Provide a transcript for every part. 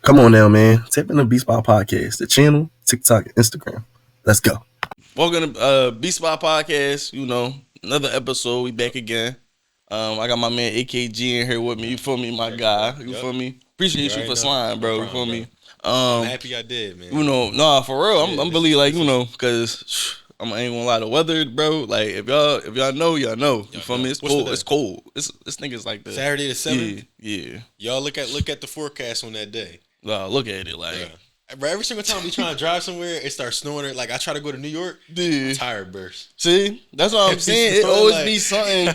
Come on now, man. Tap in the BSpotPodcast, the channel, TikTok, and Instagram. Let's go. Welcome to BSpotPodcast. Another episode. We back again. I got my man Akg in here with me. You feel me, my guy? You feel me? Appreciate you for sliding, bro. You feel me? I'm happy I did, man. Nah, for real. I'm really like, because I ain't gonna lie, the weather, bro. Like if y'all know, y'all know. You feel me? It's cold. It's cold. This nigga's like the Saturday the 7th. Yeah. Y'all look at the forecast on that day. Look at it, like. Yeah. Bro, every single time we try to drive somewhere, it starts snowing. Like I try to go to New York, tire burst. See, that's what I'm saying. It always be something.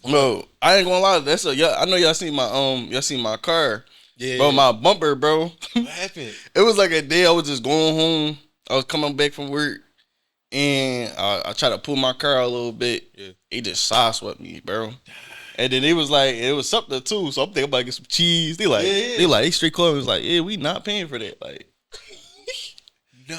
Bro, I ain't gonna lie. I know y'all seen my car. Yeah, bro, my bumper, bro. What happened? It was like a day I was just going home. I was coming back from work, and I tried to pull my car out a little bit. Yeah. It just side swept me, bro. And then it was something too. So I'm thinking about get some cheese. They straight called me. Was like, yeah, we not paying for that. Like, no.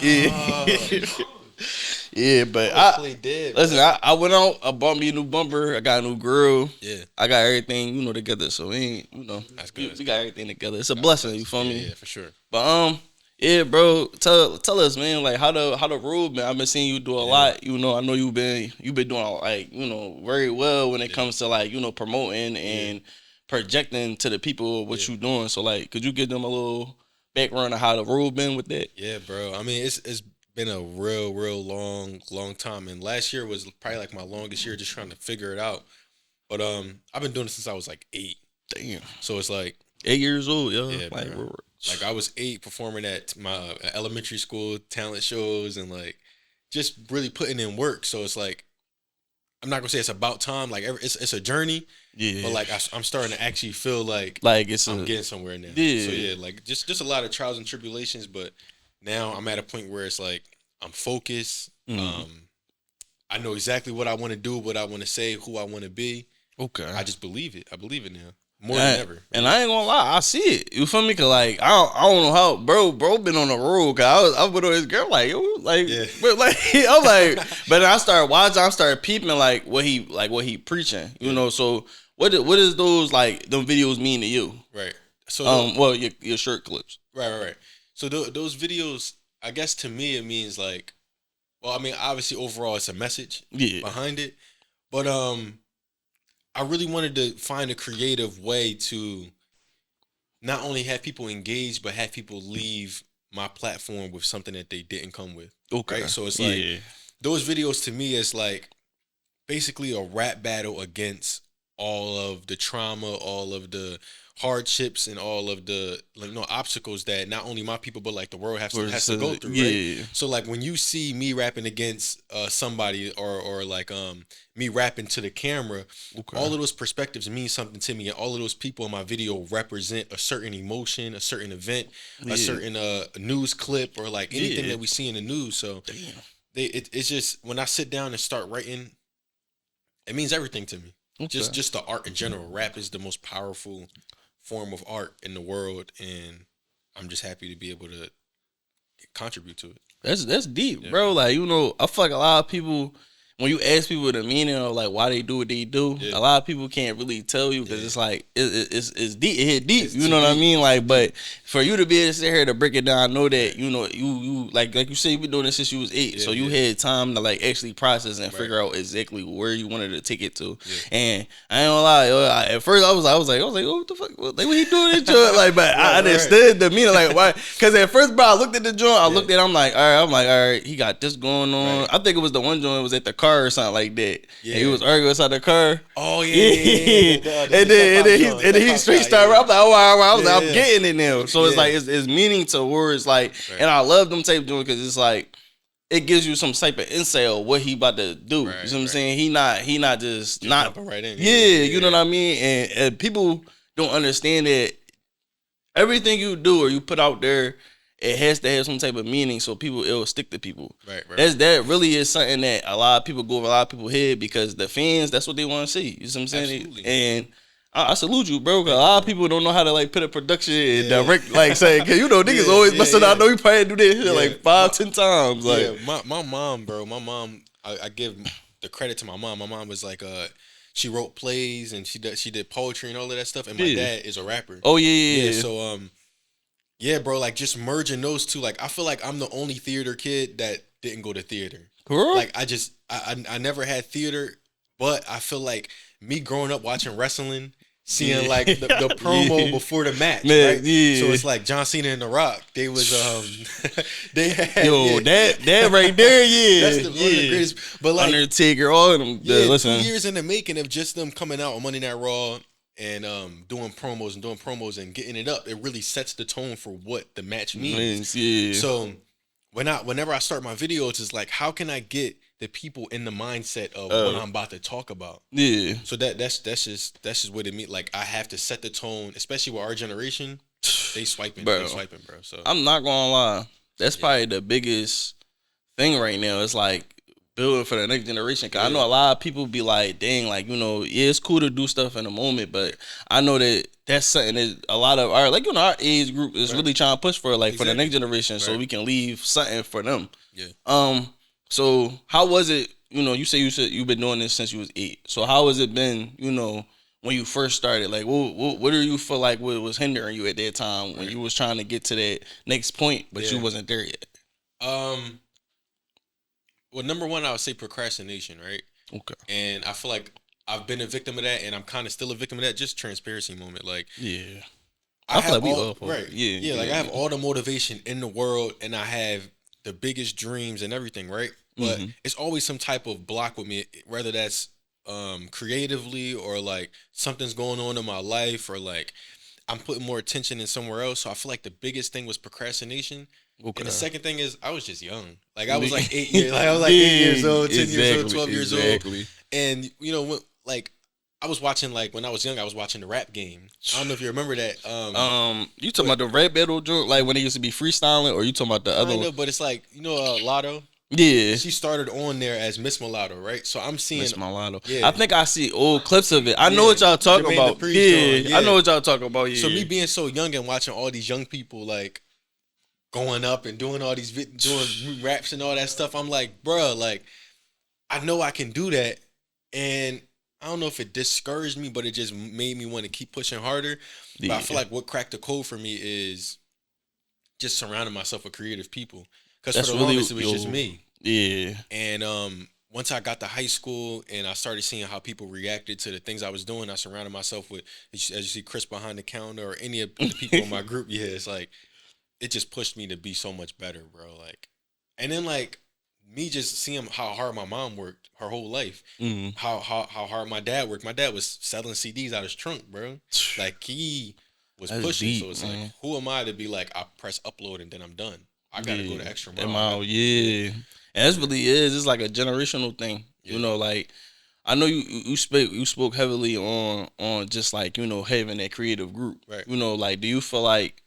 Yeah, but I went out. I bought me a new bumper. I got a new grill. Yeah, I got everything together. So we that's good. We got everything together. It's a blessing. You feel me? Yeah, for sure. But yeah, bro. Tell us, man. Like how the road been. I've been seeing you do a lot. I know you've been doing like very well when it comes to like promoting and projecting to the people what you doing. So like, could you give them a little background of how the road been with that? Yeah, bro. I mean, it's been a real long time, and last year was probably like my longest year just trying to figure it out. But I've been doing it since I was like 8. Damn. So it's like 8 years old, yo. Yeah, like I was 8 performing at my elementary school talent shows and like just really putting in work. So it's like I'm not gonna say it's about time. Like it's a journey. Yeah. But like I'm starting to actually feel like I'm getting somewhere now. Yeah. So yeah, like just a lot of trials and tribulations, but now I'm at a point where it's like I'm focused. I know exactly what I want to do, what I want to say, who I want to be. Okay. I just believe it. I believe it now. More than ever. And I ain't gonna lie, I see it. You feel me? Cause like I don't know how bro been on the road. Cause I went on his girl like but like I'm like, but then I started watching. I started peeping like what he preaching. You know. So what is those like them videos mean to you? Right. So your shirt clips. Right. So those videos, I guess to me it means like, well, I mean obviously overall it's a message behind it, but I really wanted to find a creative way to not only have people engage, but have people leave my platform with something that they didn't come with. Okay. Right? So it's like those videos to me is like basically a rap battle against all of the trauma, all of the hardships, and all of the obstacles that not only my people but like the world has to go through. Right? So like when you see me rapping against somebody or like me rapping to the camera, all of those perspectives mean something to me, and all of those people in my video represent a certain emotion, a certain event, a certain news clip, or like anything that we see in the news. So it's just when I sit down and start writing, it means everything to me. Okay. Just the art in general. Rap is the most powerful form of art in the world, and I'm just happy to be able to contribute to it. That's deep, bro. Like I feel like a lot of people, when you ask people the meaning of like why they do what they do, a lot of people can't really tell you because it's like it's deep. It hit deep. You know what I mean? Like, but for you to be able to sit here to break it down, I know that you like you said you've been doing this since you was 8, so you had time to like actually process and figure out exactly where you wanted to take it to. And I ain't gonna lie, at first I was like, oh, what the fuck? Like, what he doing this joint? Like, but I understood the meaning. Like, why? Because at first, bro, I looked at the joint. I looked at it. I'm like, all right, he got this going on. I think it was the one joint was at the car or something like that. Yeah. And he was arguing outside the car. Oh yeah. And then he straight started. I'm like, oh, all right. I was like, I'm getting it now. So it's like it's meaning to words, like, and I love them type doing because it's like it gives you some type of insight of what he about to do. You know what I'm saying? He not just not right in. You know what I mean? And people don't understand that everything you do or you put out there, it has to have some type of meaning, so it'll stick to people. Right. That really is something that a lot of people go over a lot of people's head because the fans, that's what they want to see. You know what I'm saying? Absolutely. And I salute you, bro. Cause a lot of people don't know how to like put a production and direct, like say, cause niggas always busting out. I know we probably do this shit like 5-10 times. Like, my mom, bro. My mom, I give the credit to my mom. My mom was like, she wrote plays and she did poetry and all of that stuff. And my dad is a rapper. Oh yeah. So Yeah, bro, like just merging those two. Like I feel like I'm the only theater kid that didn't go to theater. Cool. Like I never had theater, but I feel like me growing up watching wrestling, seeing like the promo before the match, right? Yeah. So it's like John Cena and The Rock. They was they had that right there, yeah. That's one of the greatest. But like Undertaker, all of them. Yeah, listen. 2 years in the making of just them coming out on Monday Night Raw and doing promos and getting it up. It really sets the tone for what the match means. Yeah. So whenever I start my videos, it's like, how can I get the people in the mindset of what I'm about to talk about? Yeah. So that's just what it means. Like I have to set the tone, especially with our generation. They swiping, bro. So I'm not gonna lie. That's probably the biggest thing right now. It's like building for the next generation. Cause I know a lot of people be like, dang, like, it's cool to do stuff in the moment, but I know that that's something that a lot of our, like, our age group is really trying to push for, like, for the next generation, so we can leave something for them. Yeah. So how was it? You said you've been doing this since you was 8. So how has it been? When you first started, like, what do you feel like was hindering you at that time when you was trying to get to that next point, but you wasn't there yet? Well, number one, I would say procrastination, right? Okay. And I feel like I've been a victim of that, and I'm kind of still a victim of that. Just transparency moment, like I feel like we all, all right, I have all the motivation in the world, and I have the biggest dreams and everything, right? But it's always some type of block with me, whether that's creatively or like something's going on in my life or like I'm putting more attention in somewhere else. So I feel like the biggest thing was procrastination. Okay. And the second thing is I was just young. Like I was like 8 years. Like I was like 8 years old, 10 years old, 12 years old. And like I was watching, like when I was young, I was watching the Rap Game. I don't know if you remember that. You talking about the rap battle joint, like when they used to be freestyling, or you talking about the other one? I know, but it's like Lotto. Yeah, she started on there as Miss Mulatto, right? So I'm seeing Miss Mulatto. Yeah. I think I see old clips of it. I know what y'all talking about. Yeah, I know what y'all talking about. Yeah. So me being so young and watching all these young people like going up and doing all these doing raps and all that stuff, I'm like, bruh, like I know I can do that, and I don't know if it discouraged me, but it just made me want to keep pushing harder. But I feel like what cracked the code for me is just surrounding myself with creative people. Because for the longest, it was just me. Yeah. And once I got to high school and I started seeing how people reacted to the things I was doing, I surrounded myself with, as you see, Chris behind the counter or any of the people in my group. Yeah, it's like, it just pushed me to be so much better, bro. Like, and then like me just seeing how hard my mom worked her whole life, how hard my dad worked. My dad was selling CDs out his trunk, bro. Like he was pushing. Deep, so it's like, who am I to be like, I press upload and then I'm done. I gotta go the extra mile. And this really is. It's like a generational thing. Yeah. Like I know you spoke heavily on just like having that creative group. Right. Like do you feel like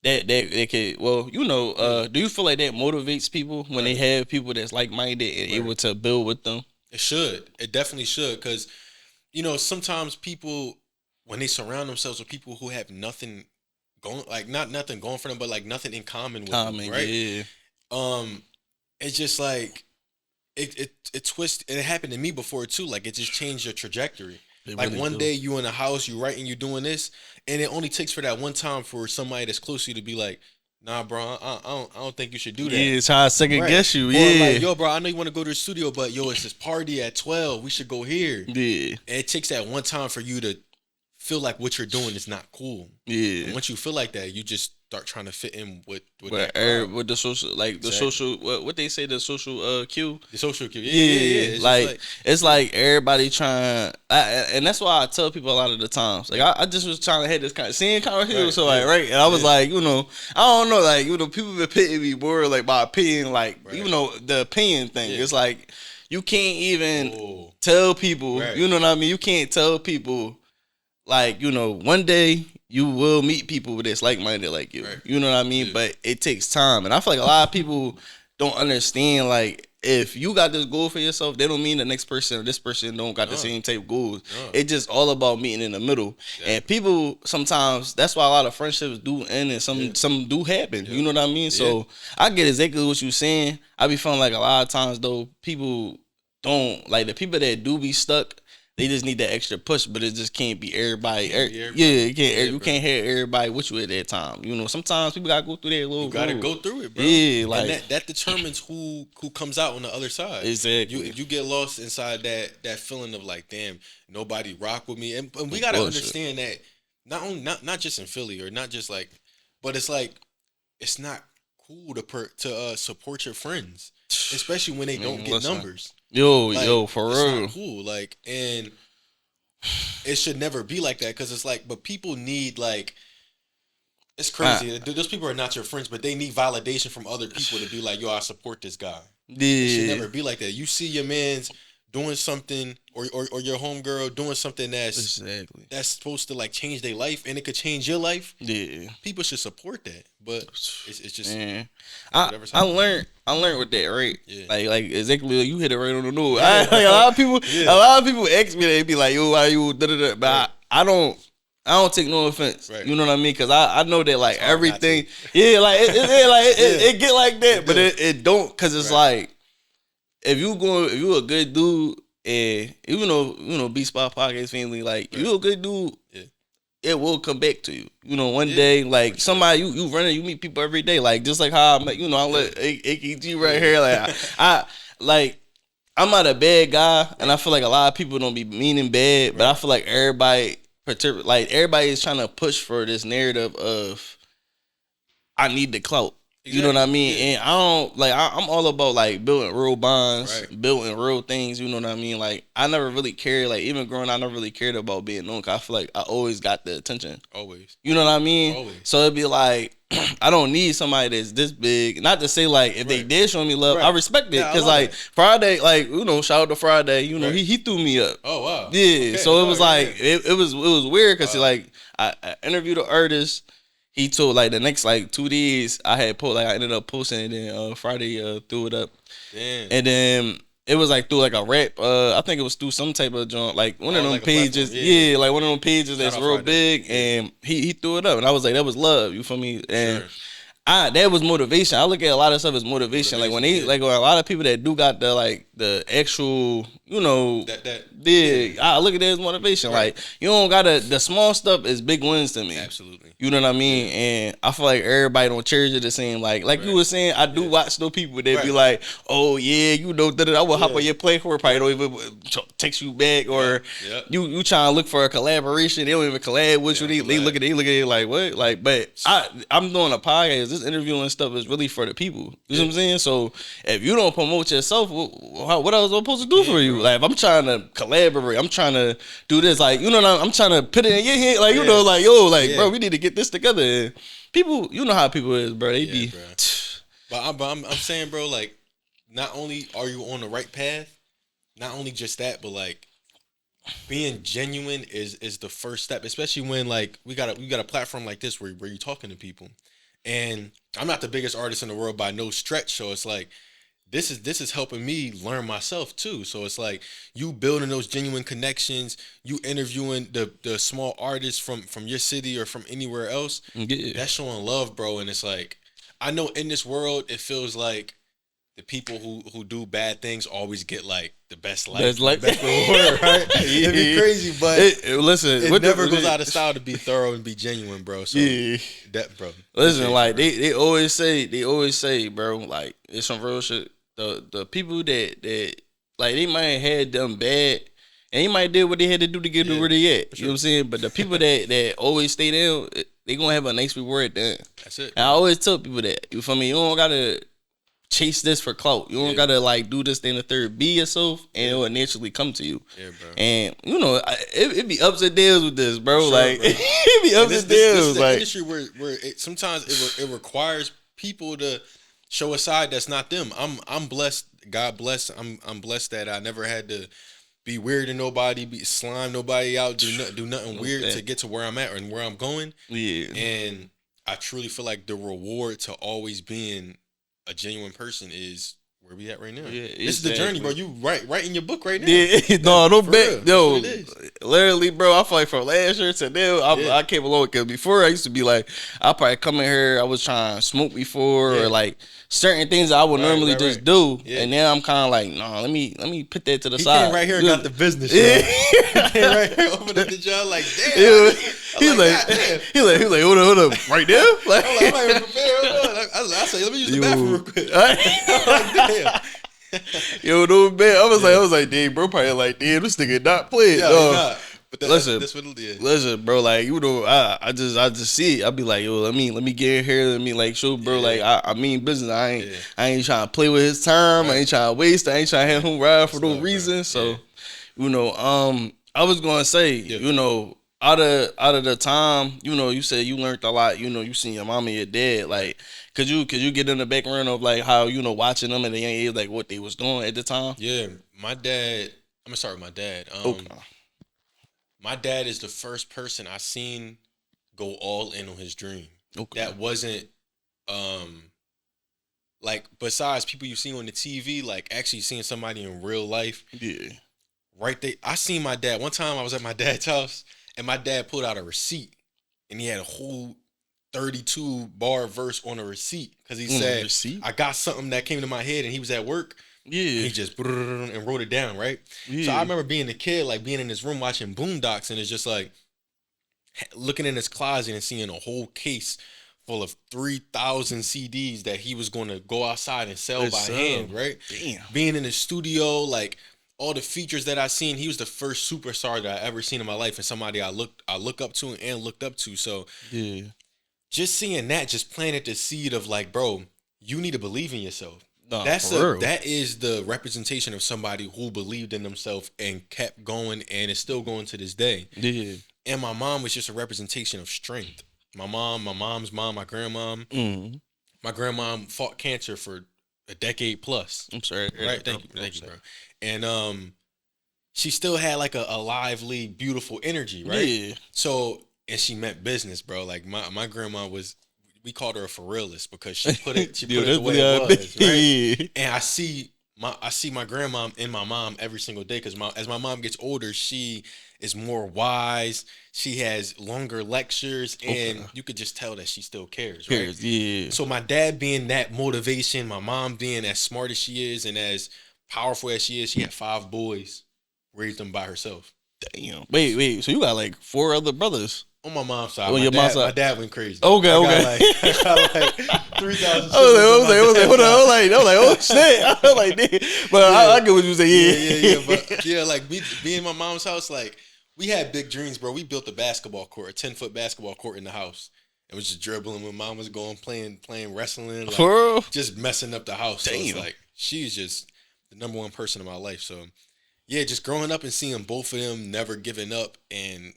that could do you feel like that motivates people when they have people that's like minded and able to build with them? It should. It definitely should, because sometimes people when they surround themselves with people who have nothing going, like not nothing going for them, but like nothing in common with them, right? Yeah. It's just like it twists. And it happened to me before too. Like it just changed your trajectory. Like really one day you in a house, you writing, you doing this, and it only takes for that one time for somebody that's close to you to be like, nah, bro, I don't think you should do that. Yeah, it's how I second guess you. Like, yo, bro, I know you want to go to the studio, but yo, it's this party at 12. We should go here. Yeah. And it takes that one time for you to feel like what you're doing is not cool. Yeah. And once you feel like that, you just start trying to fit in with the social, like the social, what they say, the social cue. The social cue. Yeah. It's like everybody trying, and that's why I tell people a lot of the times. Like I just was trying to have this kind of seeing conversation, so like and I was like, I don't know, like people been pitting me more like my opinion, like the opinion thing. It's like you can't even tell people, you know what I mean? You can't tell people. Like, one day you will meet people that's like-minded like you. Right. You know what I mean? Yeah. But it takes time. And I feel like a lot of people don't understand, like, if you got this goal for yourself, they don't mean the next person or this person don't got the same type of goals. It's just all about meeting in the middle. Yeah. And people sometimes, that's why a lot of friendships do end and some do happen. Yeah. You know what I mean? Yeah. So I get exactly what you're saying. I be feeling like a lot of times, though, people don't, like the people that do be stuck, They just need that extra push, but it just can't be everybody. You can't have everybody with you at that time. You know, sometimes people gotta go through that little. You gotta go through it, bro. Yeah, like and that determines who comes out on the other side. Exactly. You get lost inside that feeling of like, damn, nobody rock with me, and we gotta understand that not just in Philly or not just like, but it's like it's not cool to support your friends, especially when they don't get numbers. Yo, for it's real. Not cool, like, and it should never be like that because it's like, but people need like, it's crazy. Those people are not your friends, but they need validation from other people to be like, yo, I support this guy. Yeah. It should never be like that. You see your man's doing something or your homegirl doing something that's supposed to like change their life and it could change your life. Yeah. People should support that. But it's just I learned with that, right? Yeah. Like exactly, you hit it right on the nose. Like, a lot of people ask me, they be like, yo, why you da-da-da, but I don't take no offense. Right. You know what I mean? Because I know that like everything, it get like that, but it don't, because it's like, if you a good dude, and even though, BSpotPodcast family, like, you a good dude, it will come back to you. You know, one day, like, somebody, you running, you meet people every day, like, just like how I met, I let Akg right here, like, I'm not a bad guy, and I feel like a lot of people don't be meaning bad, but I feel like everybody is trying to push for this narrative of, I need the clout. You know what I mean? Yeah. And I don't, like, I'm all about, like, building real bonds, building real things, you know what I mean? Like, I never really cared, like, even growing up, I never really cared about being known, because I feel like I always got the attention. Always. You know what I mean? Always. So it'd be like, I don't need somebody that's this big. Not to say, like, if they did show me love, I respect it. Because, like, Friday, like, shout out to Friday, he threw me up. Oh, wow. Yeah. Okay. So it was like, it was weird, because, like, I interviewed an artist. He told, like, the next, like, 2 days, I ended up posting it, and then Friday threw it up. Damn. And then it was, like, through, like, a rap. I think it was through some type of joint, like, one of them pages. Like, one of them pages that's real big, and he threw it up. And I was like, that was love, you feel me? And that was motivation. I look at a lot of stuff as motivation. Like, when they, like, a lot of people that do got the actual, I look at that as motivation. Like, you don't gotta, the small stuff is big wins to me. Absolutely. You know what I mean? And I feel like everybody don't cherish it the same. Like you were saying, I do watch those people that be like, oh yeah, I will hop on your platform, probably don't even text you back, or you trying to look for a collaboration, they don't even collab with you. They look at it like, what? Like, but I'm doing a podcast. This interviewing stuff is really for the people. You know what I'm saying? So if you don't promote yourself, what else am I supposed to do for you? Bro. Like, if I'm trying to collaborate, I'm trying to do this, like, I'm trying to put it in your head, like, bro, we need to get this together. And people, you know how people is, bro. They be. Bro. But I'm saying, bro, like, not only are you on the right path, not only just that, but like, being genuine is the first step, especially when, like, we got a platform like this where you're talking to people. And I'm not the biggest artist in the world by no stretch, so it's like, this is helping me learn myself too. So it's like, you building those genuine connections, you interviewing the small artists from your city or from anywhere else. That's showing love, bro. And it's like, I know in this world it feels like the people who do bad things always get like the best life, best reward, right? It'd be crazy, but it never goes out of style to be thorough and be genuine, bro. So that, bro. Listen, like, they always say, bro, like, it's some real shit. The people that like, they might have had them bad, and they might did what they had to do to get to where they at. You know what I'm saying? But the people that always stay there, they gonna have a nice reward then. That's it. And I always tell people that. You feel me? You don't gotta chase this for clout. You don't gotta, like, do this thing the third. Be yourself, and it will naturally come to you. Yeah, bro. And it be ups and downs with this, bro. Sure, like, bro. It be ups and downs. This is the industry where sometimes it requires people to show a side that's not them. I'm blessed. God bless. I'm blessed that I never had to be weird to nobody, slime nobody out, do nothing weird to get to where I'm at and where I'm going. Yeah. And I truly feel like the reward to always being a genuine person is where we at right now. Yeah, this is the journey, bro. You writing your book right now. Yeah, no, don't bet. Yo, That's what it is. literally, bro, I feel like from last year to now, I came along because before I used to be like, I probably come in here, I was trying to smoke before or like certain things I would normally just do, and now I'm kind of like, nah, let me put that to the side. He came right here and got the business. Yeah, he came right here, opened up the job like, damn. He's like, hold up, right there. Like, I'm not even prepared. I say, let me use the bathroom real quick. I'm like, damn. Yo, no man. I was like, damn, bro, probably like, damn, this nigga not playing. Yeah, but listen, that's what it is. Listen, bro, like, you know, I just see it. I be like, yo, let me get in here. Let me like show, bro. Like, I mean business. I ain't trying to play with his time. I ain't trying to waste. I ain't trying to have him ride for no reason. So, you know, I was gonna say, you know, out of the time, you know, you said you learned a lot. You know, you seen your mom and your dad. Like, could you get in the background of like how, you know, watching them at a young age, like what they was doing at the time? Yeah, my dad. I'm gonna start with my dad. My dad is the first person I seen go all in on his dream. Okay. That wasn't like, besides people you see on the TV, like actually seeing somebody in real life. Yeah. Right there. I seen my dad. One time I was at my dad's house and my dad pulled out a receipt and he had a whole 32 bar verse on a receipt because he said, I got something that came to my head and he was at work. Yeah. He just and wrote it down, right? Yeah. So I remember being a kid, like being in his room watching Boondocks, and it's just like looking in his closet and seeing a whole case full of 3,000 CDs that he was going to go outside and sell by hand, right? Damn. Being in the studio, like all the features that I seen, he was the first superstar that I ever seen in my life, and somebody I look up to and looked up to. So yeah, just seeing that just planted the seed of like, bro, you need to believe in yourself. No, that is the representation of somebody who believed in themselves and kept going and is still going to this day. Yeah. And my mom was just a representation of strength. My mom's mom, my grandmom. Mm-hmm. My grandmom fought cancer for a decade plus. I'm sorry. Right? Thank you, bro. And she still had like a lively, beautiful energy, right? Yeah. So, and she meant business, bro. Like my grandma was, we called her a for realist because she put it the way it was, right? And I see my grandma in my mom every single day because as my mom gets older, she is more wise. She has longer lectures, and you could just tell that she still cares, right? Yeah. So my dad being that motivation, my mom being as smart as she is and as powerful as she is, she had 5 boys, raised them by herself. Damn. Wait. So you got like 4 other brothers? On my mom's side. My dad went crazy. Okay. I got like 3,000. I was like, hold on. I was like, oh shit. I was like, damn. But yeah. I get what you say. Yeah. But yeah, like me being in my mom's house, like we had big dreams, bro. We built a basketball court, a 10-foot basketball court in the house. It was just dribbling when mom was going playing wrestling, like, just messing up the house. Damn. So it's like she's just the number one person in my life. So yeah, just growing up and seeing both of them never giving up, and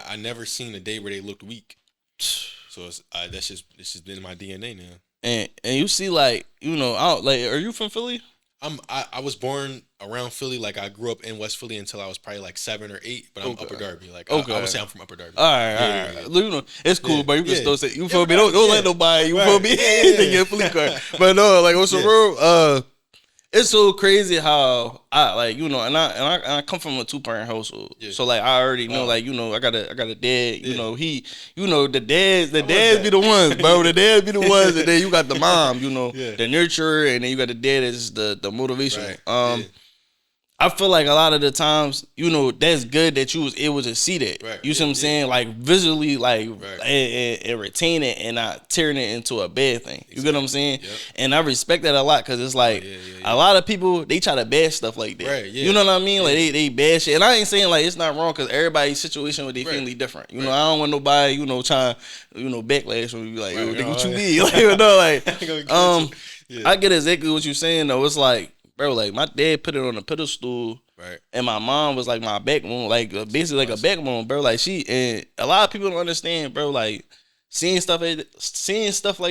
I never seen a day where they looked weak. So it's just been in my DNA now. And you see, like, you know, are you from Philly? I was born around Philly. Like I grew up in West Philly until I was probably like 7 or 8. But I'm Upper Darby. Like I would say I'm from Upper Darby. All right. You know, it's cool, but you can still say you feel me. Don't let nobody you feel me. They get a Philly card. But no, like what's the real? It's so crazy how I like, you know, and I come from a 2-parent household, so like I already know, like, you know, I got a dad, you know, the dads be the ones, bro, the dads be the ones, and then you got the mom, you know, the nurturer, and then you got the dad as the motivation. Right. I feel like a lot of the times, you know, that's good that you was able to see that. Right. You see what I'm saying? Like visually, like and retain it and not turn it into a bad thing. Exactly. You get what I'm saying? Yep. And I respect that a lot because it's like a lot of people, they try to bash stuff like that. Right, You know what I mean? Like they bash it. And I ain't saying like it's not wrong because everybody's situation with their family different. You know, I don't want nobody, you know, trying, you know, backlash when you be like, yo, think what you mean? Like, you know, like I get exactly what you're saying though. It's like, bro, like my dad put it on a pedestal, right? And my mom was like my backbone, like basically like a backbone, bro. Like and a lot of people don't understand, bro. Like seeing stuff like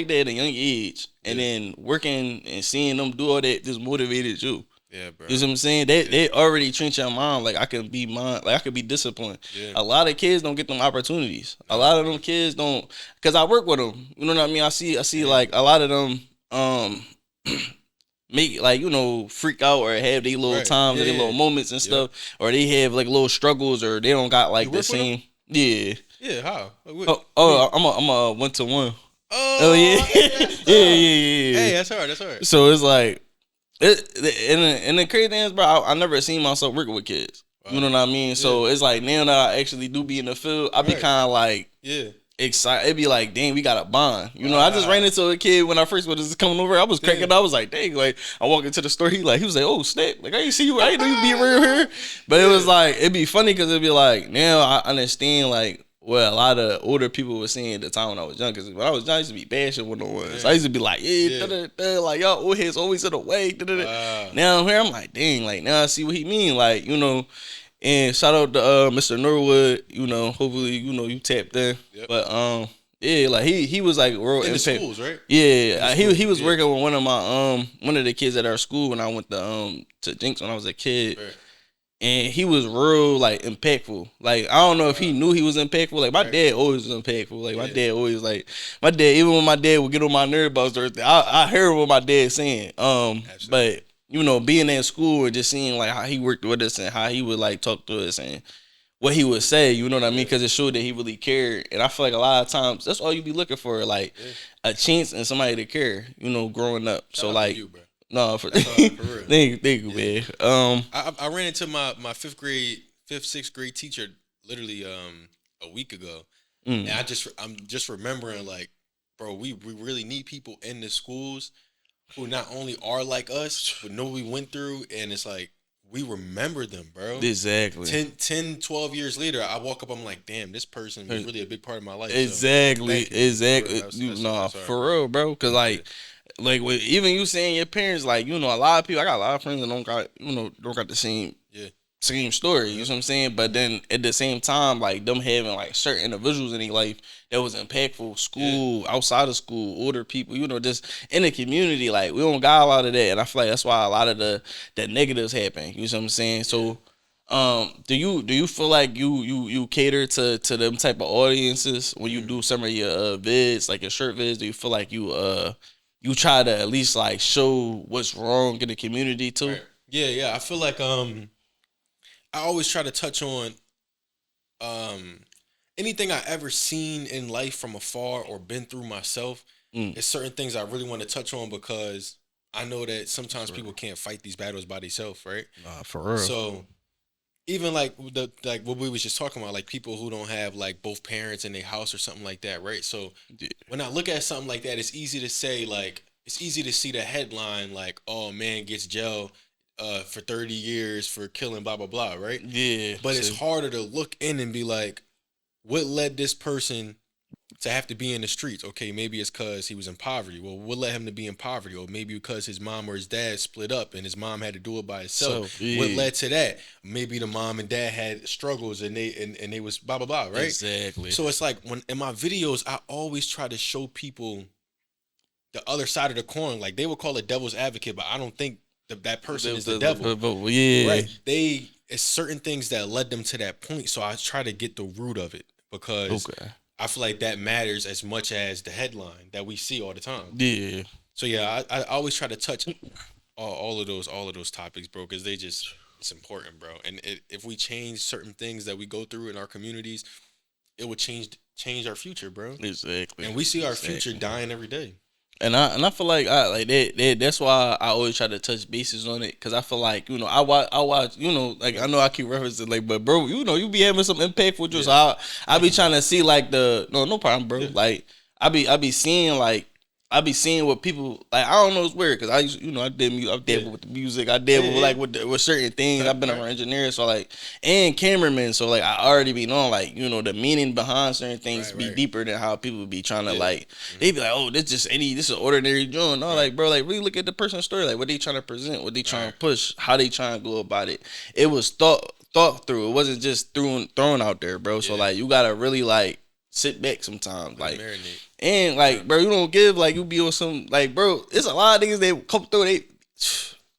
that at a young age, and then working and seeing them do all that just motivated you. Yeah, bro. You know what I'm saying? They already trained your mom like I could be disciplined. Yeah. A lot of kids don't get them opportunities. A lot of them kids don't, because I work with them. You know what I mean? I see like a lot of them. make like, you know, freak out or have their little times or their little moments and stuff, or they have like little struggles or they don't got like the same. Yeah. Yeah, how? I'm a 1-to-1. Oh yeah. Yeah. Hey, that's hard. So it's like, and the crazy thing is, bro, I never seen myself working with kids. Wow. You know what I mean? Yeah. So it's like now that I actually do be in the field, I be kind of like excited. It'd be like, dang, we got a bond. You know, I just ran into a kid when I first was coming over. I was cracking. I was like, dang, like I walked into the store. He was like, oh snap, like I didn't see you. I didn't know you be around here. But it was like, it'd be funny because it'd be like, now I understand like what a lot of older people were saying at the time when I was young. Because when I was young, I used to be bashing one-on-ones. I used to be like, like y'all old heads always in the way. Now I'm here, I'm like, dang, like now I see what he mean. Like, you know. And shout out to Mr. Norwood, you know, hopefully, you know, you tapped in. Yep. But yeah, like he was like real in the schools, right? Yeah, he was working with one of my one of the kids at our school when I went to Jinx when I was a kid. Right. And he was real like impactful. Like I don't know if he knew he was impactful. Like my dad always was impactful. Like my dad always like even when my dad would get on my nerve about everything, I heard what my dad saying. But you know, being in school and just seeing like how he worked with us and how he would like talk to us and what he would say, you know what I mean? Because it showed that he really cared. And I feel like a lot of times that's all you be looking for, like a chance and somebody to care, you know, growing up. Shout so like, you, bro. No, for real. Thank you, man. I ran into my 5th, 6th grade teacher literally a week ago, and I'm just remembering like, bro, we really need people in the schools who not only are like us, but know we went through, and it's like, we remember them, bro. Exactly. 10, 12 years later, I walk up, I'm like, damn, this person was really a big part of my life. Exactly. So, exactly. For real, bro. Because, like even you saying your parents, like, you know, a lot of people, I got a lot of friends that don't got the same story, you know what I'm saying? But then at the same time, like them having like certain individuals in their life that was impactful, school, outside of school, older people, you know, just in the community, like we don't got a lot of that. And I feel like that's why a lot of the negatives happen, you know what I'm saying? So do you feel like you cater to them type of audiences when you do some of your vids, like your shirt vids? Do you feel like you try to at least like show what's wrong in the community too? Right. Yeah. I feel like I always try to touch on anything I ever seen in life from afar or been through myself. It's certain things I really want to touch on because I know that sometimes people can't fight these battles by themselves, right? For real. So even like what we was just talking about, like people who don't have like both parents in their house or something like that, right? So when I look at something like that, it's easy to say like, it's easy to see the headline like, oh, man gets jail for 30 years for killing blah, blah, blah, right? Yeah. But it's harder to look in and be like, what led this person to have to be in the streets? Okay, maybe it's because he was in poverty. Well, what led him to be in poverty? Or maybe because his mom or his dad split up and his mom had to do it by himself. What led to that? Maybe the mom and dad had struggles and they was blah, blah, blah, right? Exactly. So it's like when in my videos, I always try to show people the other side of the coin. Like they would call it devil's advocate, but I don't think that person is the devil. Right. It's certain things that led them to that point. So I try to get the root of it because I feel like that matters as much as the headline that we see all the time. Yeah. So yeah, I always try to touch all of those topics, bro, because it's important, bro. And if we change certain things that we go through in our communities, it would change our future, bro. Exactly. And we see our future dying every day. And I feel like that's why I always try to touch bases on it, because I feel like, you know, I watch, you know, like I know I keep referencing like, but bro, you know, you be having some impactful just I be trying to see like no problem, bro. Like I be seeing what people like. I don't know, it's weird because I did with the music. I did with certain things. I've been around engineers, so like, and cameramen, so like I already be knowing like, you know, the meaning behind certain things be deeper than how people be trying to like. They be like, oh, this is an ordinary joint. No, like bro, like really look at the person's story, like what they trying to present, what they trying to push, how they trying to go about it. It was thought through. It wasn't just thrown out there, bro. So like you gotta really like sit back sometimes, like marinate. And like, bro, you don't give like you be on some like, bro. It's a lot of niggas they come through, they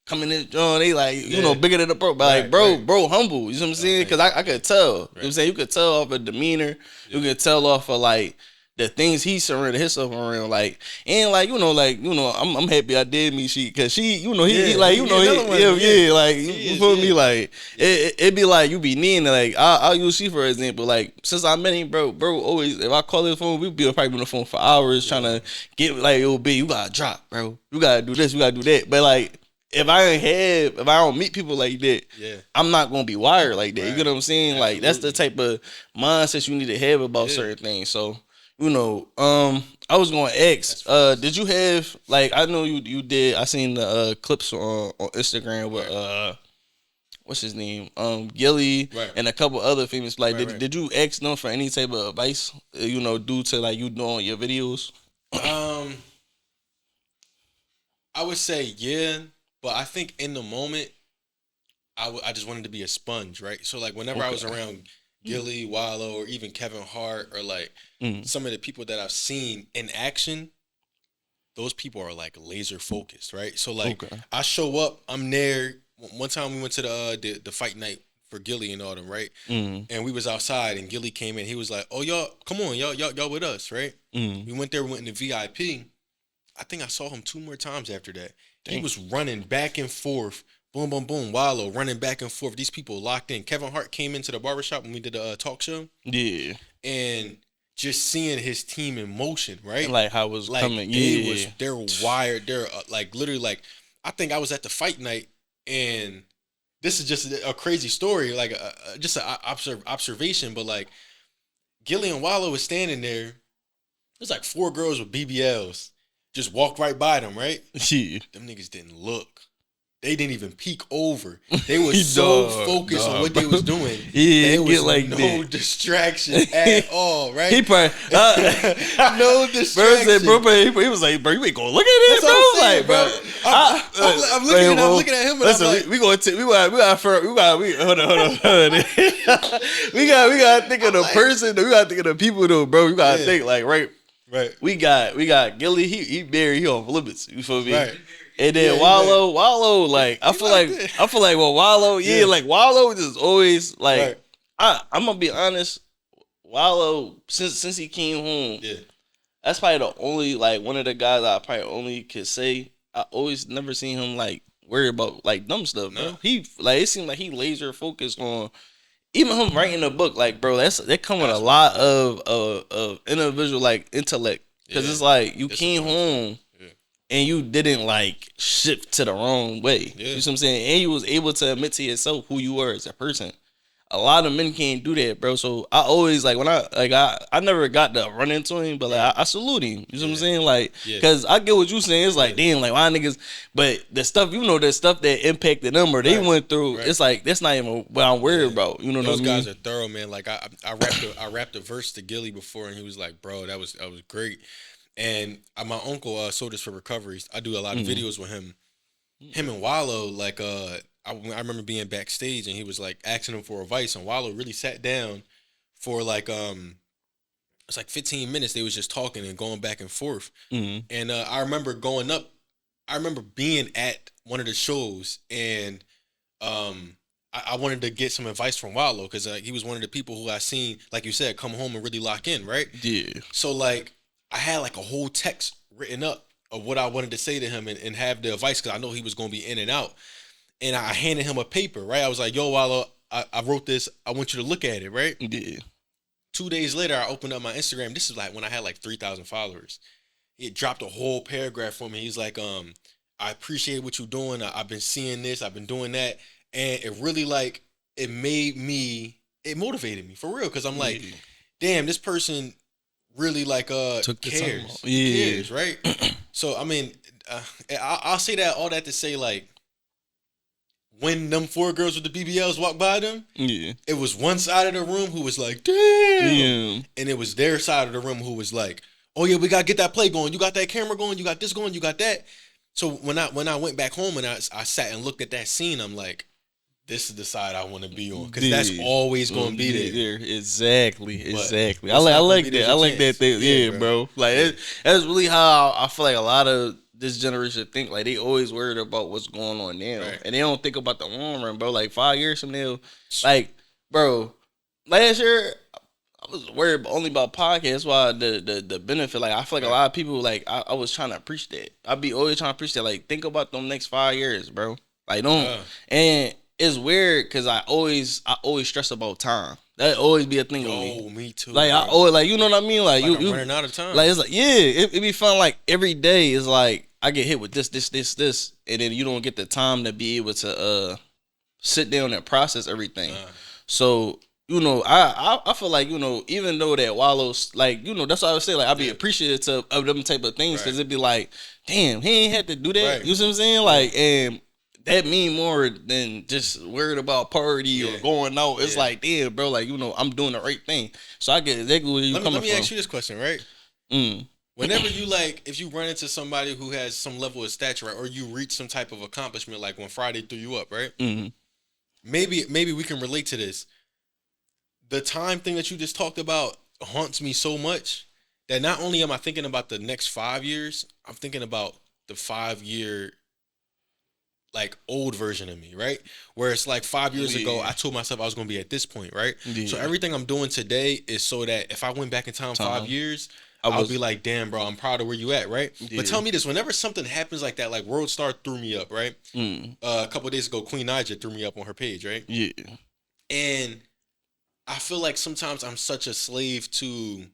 come in this joint, they like you know bigger than the bro, but like bro humble. You know what I'm saying? Because I could tell. You know what I'm saying? You could tell off of demeanor. You could tell off of like the things he surrounded himself around, like, and like, I'm happy I did meet she, cause she, he like, like, you feel me, like, it be like, you be needing, like, I'll use she for example, like, since I met him, bro always, if I call his phone, we be probably on the phone for hours trying to get, like, yo, B, you gotta drop, bro, you gotta do this, you gotta do that, but like, if I don't meet people like that, I'm not gonna be wired like that. Right. You get what I'm saying? Absolutely. Like, that's the type of mindset you need to have about certain things. So, I was gonna ask, did you have, like, I know you did. I seen the clips on Instagram with what's his name, Gilly, and a couple other famous. Like, did you ask them for any type of advice? Due to like you doing your videos. I would say yeah. But I think in the moment, I just wanted to be a sponge, right? So, like, whenever I was around Gilly, Wallow, or even Kevin Hart, or, like, some of the people that I've seen in action, those people are, like, laser focused, right? So, like, I show up, I'm there. One time we went to the fight night for Gilly and all them, right? And we was outside, and Gilly came in. He was like, oh, y'all, come on, y'all with us, right? We went there, we went in the VIP. I think I saw him 2 more times after that. He was running back and forth, boom, boom, boom, Wallow running back and forth. These people locked in. Kevin Hart came into the barbershop when we did a talk show. Yeah. And just seeing his team in motion, right? Like how it was like coming. They're wired. They're like literally like, I think I was at the fight night, and this is just a crazy story, like just an observation, but like Gilly and Wallow was standing there. There's like 4 girls with BBLs. Just walked right by them, right? Yeah. Them niggas didn't look. They didn't even peek over. They was so focused on what they was doing. Yeah, there was like no distraction at all, right? He probably no distraction. He was like, bro, you ain't gonna look at it, bro. Like, bro, I'm looking at him. I'm looking at him. And listen, I'm like, we hold on. We gotta think of the person. We gotta think of the people, though, bro. We gotta think like right. We got Gilly. He buried. He on limits. You feel me? Right. And then Wallow. Like I feel like well, Wallow. Yeah, like Wallow is always like. I'm gonna be honest. Wallow since he came home. Yeah. That's probably the only like one of the guys I probably only could say. I always never seen him like worry about like dumb stuff. No. Bro. He like it seemed like he laser focused on. Even him writing a book, like, bro, that come with a lot of individual like intellect, because it's like you came home and you didn't like shift to the wrong way. You know what I'm saying? And you was able to admit to yourself who you were as a person. A lot of men can't do that, bro. So I always like when I never got to run into him, but like I salute him. You know what I'm saying? Like, cause I get what you saying. It's like, damn, like why niggas, but the stuff, the stuff that impacted them or they went through, it's like that's not even what I'm worried about. You know what I mean? Those guys are thorough, man. Like I rapped a verse to Gilly before, and he was like, bro, that was great. And my uncle sold this for recoveries. I do a lot of videos with him. Him and Wallow, like I remember being backstage, and he was like asking him for advice, and Wallow really sat down for like it's like 15 minutes. They was just talking and going back and forth. And I remember going up. I remember being at one of the shows, and I wanted to get some advice from Wallow, because he was one of the people who I seen, like you said, come home and really lock in, right? Yeah. So like I had like a whole text written up of what I wanted to say to him and have the advice, because I know he was going to be in and out. And I handed him a paper, right? I was like, yo, Wallow, I wrote this. I want you to look at it, right? Yeah. 2 days later, I opened up my Instagram. This is like when I had like 3,000 followers. He dropped a whole paragraph for me. He's like, I appreciate what you're doing. I've been seeing this. I've been doing that. And it really like, it motivated me for real. Because I'm like, damn, this person really like cares. Cares, right? So, I mean, I'll say that, all that to say like, when them 4 girls with the BBLs walked by them, it was one side of the room who was like, damn. And it was their side of the room who was like, oh yeah, we got to get that play going. You got that camera going. You got this going. You got that. So when I went back home and I sat and looked at that scene, I'm like, this is the side I want to be on, because that's always going to be there. Exactly. I like that. I like that thing. Yeah, bro. Like that's really how I feel like a lot of this generation think. Like they always worried about what's going on now, and they don't think about the long run, bro. Like 5 years from now, like, bro, last year I was worried only about podcasts. That's why the benefit. Like I feel like a lot of people like I was trying to preach that. I be always trying to preach that. Like think about them next 5 years, bro. Like don't. And it's weird because I always stress about time. That always be a thing with me. Oh, me too. Like bro. I always like you know what I mean. Like I'm you running out of time. Like it's like it be fun. Like every day is like I get hit with this, and then you don't get the time to be able to sit down and process everything. So. You know, I feel like, you know, even though that Wallow's, like, you know, that's what I would say. Like, I be appreciative of them type of things because it'd be like, damn, he ain't had to do that. Right. You see what I'm saying? Like, and that mean more than just worried about party or going out. It's like, damn, bro, like, you know, I'm doing the right thing. So I get exactly where you coming from. Let me ask you this question, right? Whenever you, like, if you run into somebody who has some level of stature, right, or you reach some type of accomplishment, like when Friday threw you up, right? Maybe we can relate to this. The time thing that you just talked about haunts me so much that not only am I thinking about the next 5 years, I'm thinking about the 5-year, like, old version of me, right? Where it's like 5 years ago, I told myself I was going to be at this point, right? So everything I'm doing today is so that if I went back in time 5 years, I'll be like, damn, bro, I'm proud of where you at, right? But tell me this, whenever something happens like that, like World Star threw me up, right? A couple of days ago, Queen Naija threw me up on her page, right? Yeah. And I feel like sometimes I'm such a slave to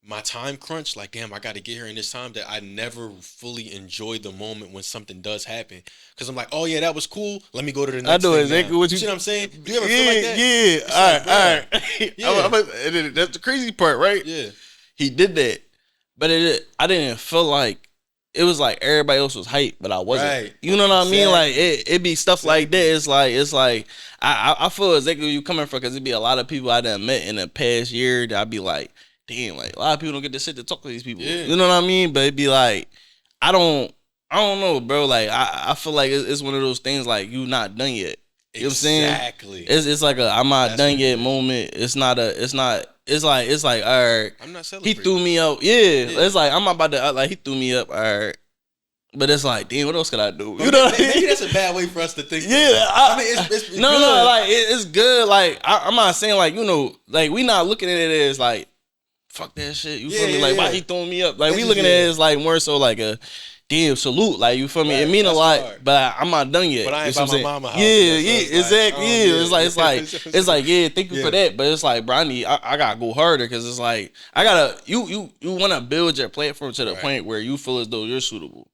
my time crunch. Like, damn, I got to get here in this time that I never fully enjoy the moment when something does happen. Because I'm like, oh, yeah, that was cool. Let me go to the next thing. I know exactly what you see what I'm saying? Do you ever feel like that? Yeah. All right. That's the crazy part, right? Yeah. He did that. But I didn't feel like it was like everybody else was hype, but I wasn't. Right. You know what I mean? Like it be stuff like that. It's like I feel exactly where you coming from because it be a lot of people I done met in the past year that I'd be like, damn, like a lot of people don't get to sit to talk to these people. Yeah. You know what I mean? But it'd be like I don't know, bro. Like I feel like it's one of those things like you not done yet. You know what I'm saying? Exactly. It's like a I'm not done yet moment. It's like all right. I'm not celebrating. He threw me up. Yeah. It's like I'm about to like he threw me up. All right. But it's like, damn, what else could I do? You know, maybe that's a bad way for us to think. Yeah, I mean, it's no, like it's good. Like I'm not saying like you know, like we not looking at it as like fuck that shit. You feel me? Like why he throwing me up? Like we looking at it as like more so like a damn salute. Like you feel me? It mean a lot, hard. But I'm not done yet. But I ain't by my mama house. Yeah, exactly. It's like yeah, thank you for that. But it's like, bro, I gotta go harder because it's like I gotta you want to build your platform to the point where you feel as though you're suitable.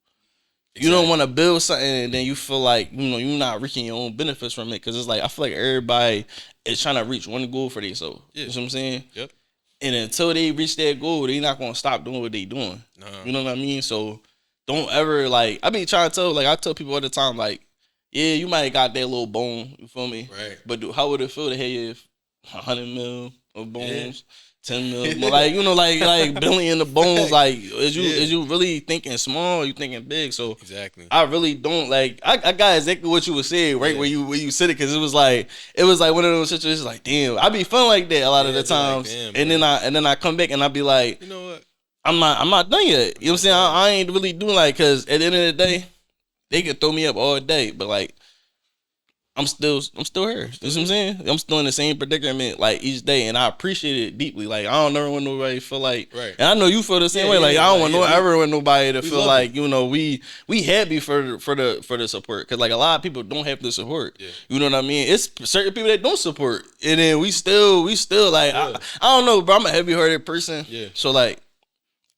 Exactly. You don't want to build something and then you feel like, you know, you're not reaching your own benefits from it. Because it's like, I feel like everybody is trying to reach one goal for themselves. Yeah. You know what I'm saying? Yep. And until they reach that goal, they're not going to stop doing what they doing. No. You know what I mean? So don't ever, like, I be trying to tell, like, I tell people all the time, like, yeah, you might have got that little bone, you feel me? Right. But how would it feel to have 100 mil of bones? Yeah. 10 mil, like you know, like billion of bones. Like, is you really thinking small? Or you thinking big? So exactly, I really don't like. I got exactly what you were saying right where you said it because it was like one of those situations. Like, damn, I be feeling like that a lot of the times, like, and then I come back and I be like, you know what? I'm not done yet. You know what I'm saying? I ain't really doing like because at the end of the day, they can throw me up all day, but like. I'm still here. You know what I'm saying? I'm still in the same predicament like each day, and I appreciate it deeply. Like I don't ever want nobody to feel like, and I know you feel the same way. Like I don't ever want nobody to feel like you know we happy for the support because like a lot of people don't have the support. Yeah. You know what I mean? It's certain people that don't support, and then we still like I don't know, bro. I'm a heavy hearted person, so like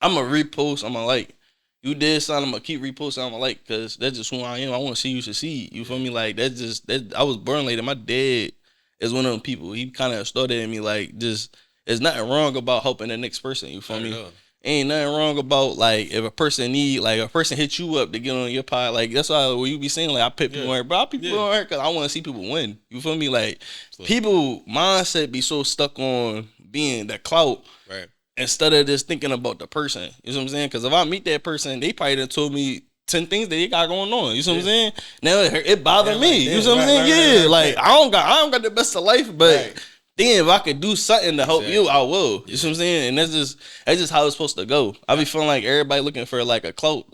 I'm a repost. I'm a like. You did something, I'm gonna keep reposting. I'm gonna like, cause that's just who I am. I want to see you succeed. You feel me? Like I was born like that. My dad is one of them people. He kind of started at me like, just there's nothing wrong about helping the next person. You feel me? Ain't nothing wrong about like if a person hit you up to get on your pod. Like that's why when you be saying like I put people on, bro. I put people on because I want to see people win. You feel me? Like people mindset be so stuck on being the clout. Right. Instead of just thinking about the person. You know what I'm saying? Because if I meet that person, they probably done told me 10 things that they got going on. You know what I'm saying? Now it bothered me. You know what I'm saying? Like I don't got the best of life, but then if I could do something to help you, I will. You know what I'm saying? And that's just how it's supposed to go. I be feeling like everybody looking for like a clout.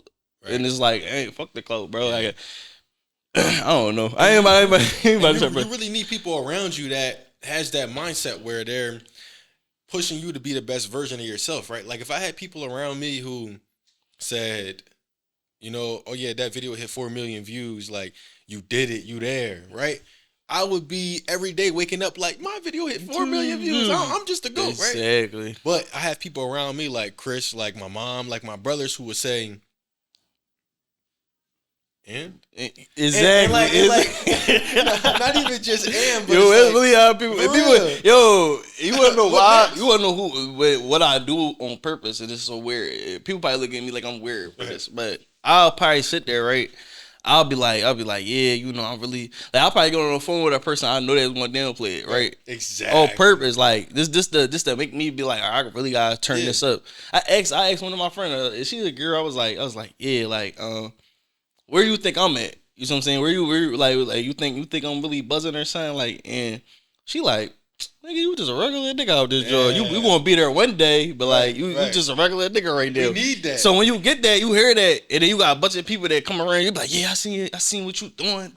And it's like, hey, fuck the clout, bro. Like I don't know. I ain't about to you really need people around you that has that mindset where they're pushing you to be the best version of yourself, right? Like if I had people around me who said, you know, oh yeah, that video hit 4 million views, like you did it, you there, right? I would be every day waking up like my video hit 4 million views. I'm just a goat, right? Exactly. But I have people around me like Chris, like my mom, like my brothers who would say, exactly. And not even just but yo, it's like, really how people. Yo, you wanna know why? You wanna know what I do on purpose, and it's so weird. People probably look at me like I'm weird for this, but I'll probably sit there, right? I'll be like, yeah, you know, I'm really like, I'll probably go on the phone with a person I know that's gonna downplay it, right? Exactly. On purpose, like this to make me be like, I really gotta turn this up. I asked one of my friends, she's a girl. I was like, yeah, like, where you think I'm at? You know what I'm saying? Where you like you think I'm really buzzing or something? Like, and she like, nigga, you just a regular nigga out this joint. You gonna be there one day, but like you just a regular nigga right there. We need that. So when you get that, you hear that, and then you got a bunch of people that come around. You be like, yeah, I seen what you doing.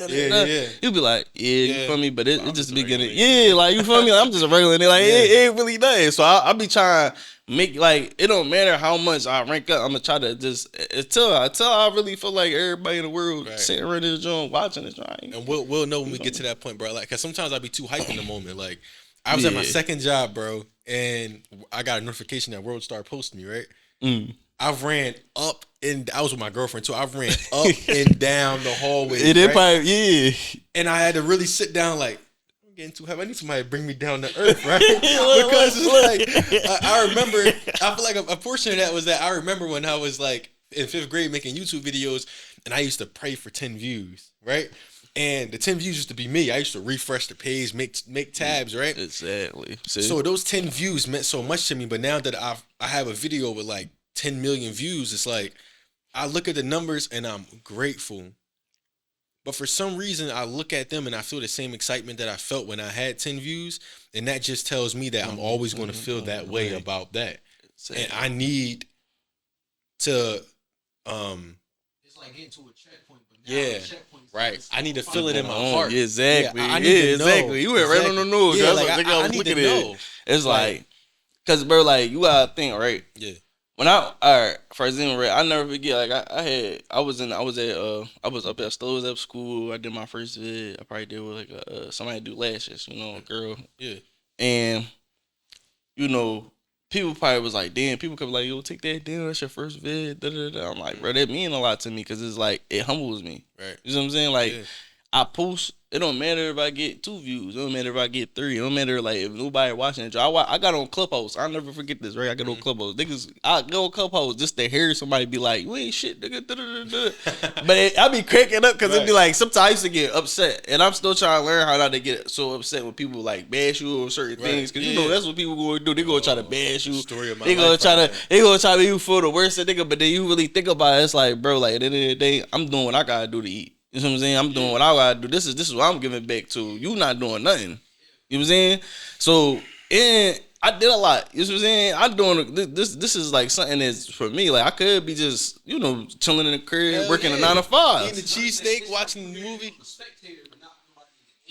You be like, you feel me? But it just beginning. Yeah, like you feel me? Like, I'm just a regular nigga. Like it ain't really nothing. So I be trying. Make like it don't matter how much I rank up. I'm gonna try to just until I really feel like everybody in the world sitting around this joint watching this joint. And we'll know when we get to that point, bro. Like, cause sometimes I be too hyped in the moment. Like, I was at my second job, bro, and I got a notification that World Star posted me. Right, I've ran up and I was with my girlfriend too. I've ran up and down the hallway. And I had to really sit down, like. Getting too heavy. I need somebody to bring me down to earth, right? Because it's like I remember. I feel like a portion of that was that I remember when I was like in 5th grade making YouTube videos, and I used to pray for 10 views, right? And the 10 views used to be me. I used to refresh the page, make tabs, right? Exactly. See? So those 10 views meant so much to me. But now that I have a video with like 10 million views, it's like I look at the numbers and I'm grateful. But for some reason, I look at them and I feel the same excitement that I felt when I had 10 views. And that just tells me that I'm always going to feel that way about that. And I need to... it's like getting to a checkpoint. But now the checkpoint right. I need to feel it in my heart. Exactly. I need to know. Exactly. You went right on the nose. Yeah, like, I need to know. It's like... Because, bro, like, you got to think, right? Yeah. When for example, I never forget. Like I was up at Stoves Up School. I did my first vid. I probably did with like somebody do lashes, you know, a girl. Yeah. And you know, people probably was like, damn. People could be like, yo, take that down. That's your first vid. I'm like, bro, that mean a lot to me because it's like it humbles me. Right. You know what I'm saying? Like I post. It don't matter if I get 2 views. It don't matter if I get 3. It don't matter like if nobody watching it. I got on Clubhouse. I'll never forget this, right? I got on Clubhouse. Niggas, I go on Clubhouse just to hear somebody be like, you ain't shit, nigga. But I be cracking up because it be like, sometimes I used to get upset. And I'm still trying to learn how not to get so upset when people like bash you or certain things. Because you know, that's what people going to do. They going to try to bash you. They going to try to make you feel the worst nigga. But then you really think about it, it's like, bro, like at the end of the day, I'm doing what I got to do to eat. You know what I'm saying? I'm doing what I gotta do. This is what I'm giving back to. You not doing nothing. You know what I'm saying? So, and I did a lot. You know what I'm saying? I'm doing this is like something that's for me. Like I could be just, you know, chilling in the crib, working a 9 to 5. Eating the cheesesteak, watching the movie.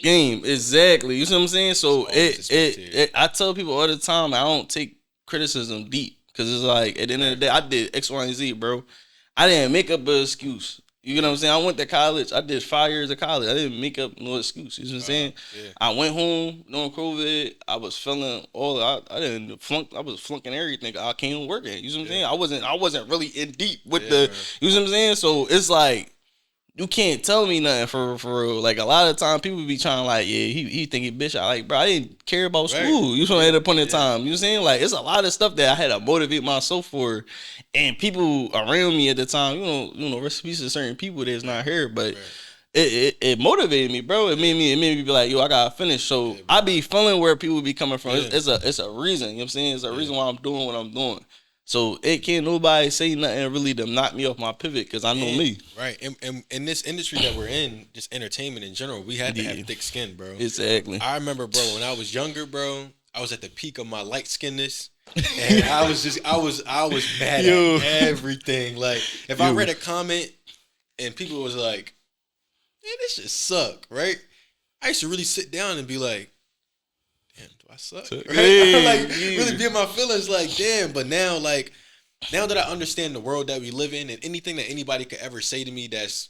Game, exactly. You see what I'm saying? So I tell people all the time I don't take criticism deep. Cause it's like at the end of the day, I did X, Y, and Z, bro. I didn't make up an excuse. You know what I'm saying? I went to college. I did 5 years of college. I didn't make up no excuse. You know what I'm saying? Yeah. I went home during COVID. I was feeling I didn't flunk. I was flunking everything. I came working. You know what I'm saying? I wasn't really in deep with the. You know what I'm saying? So it's like you can't tell me nothing for real. Like a lot of time people be trying like, yeah, he think he bitch. I like, bro, I didn't care about school. You know, at a point in time. You know what I'm saying? Like it's a lot of stuff that I had to motivate myself for. And people around me at the time, you know, recipes to certain people that's not here, but it motivated me, bro. It made me be like, yo, I gotta finish. So I be feeling where people be coming from. It's a reason. You know what I'm saying? It's a reason why I'm doing what I'm doing. So it can't nobody say nothing really to knock me off my pivot because I know me. Right. And in this industry that we're in, just entertainment in general, we had to have thick skin, bro. Exactly. I remember, bro, when I was younger, bro, I was at the peak of my light skinness. And I was mad at everything. Like if I read a comment and people was like, man, this shit suck, right? I used to really sit down and be like, damn, do I suck? Hey, Right? Like really be in my feelings. Like damn. But now, like now that I understand the world that we live in, and anything that anybody could ever say to me that's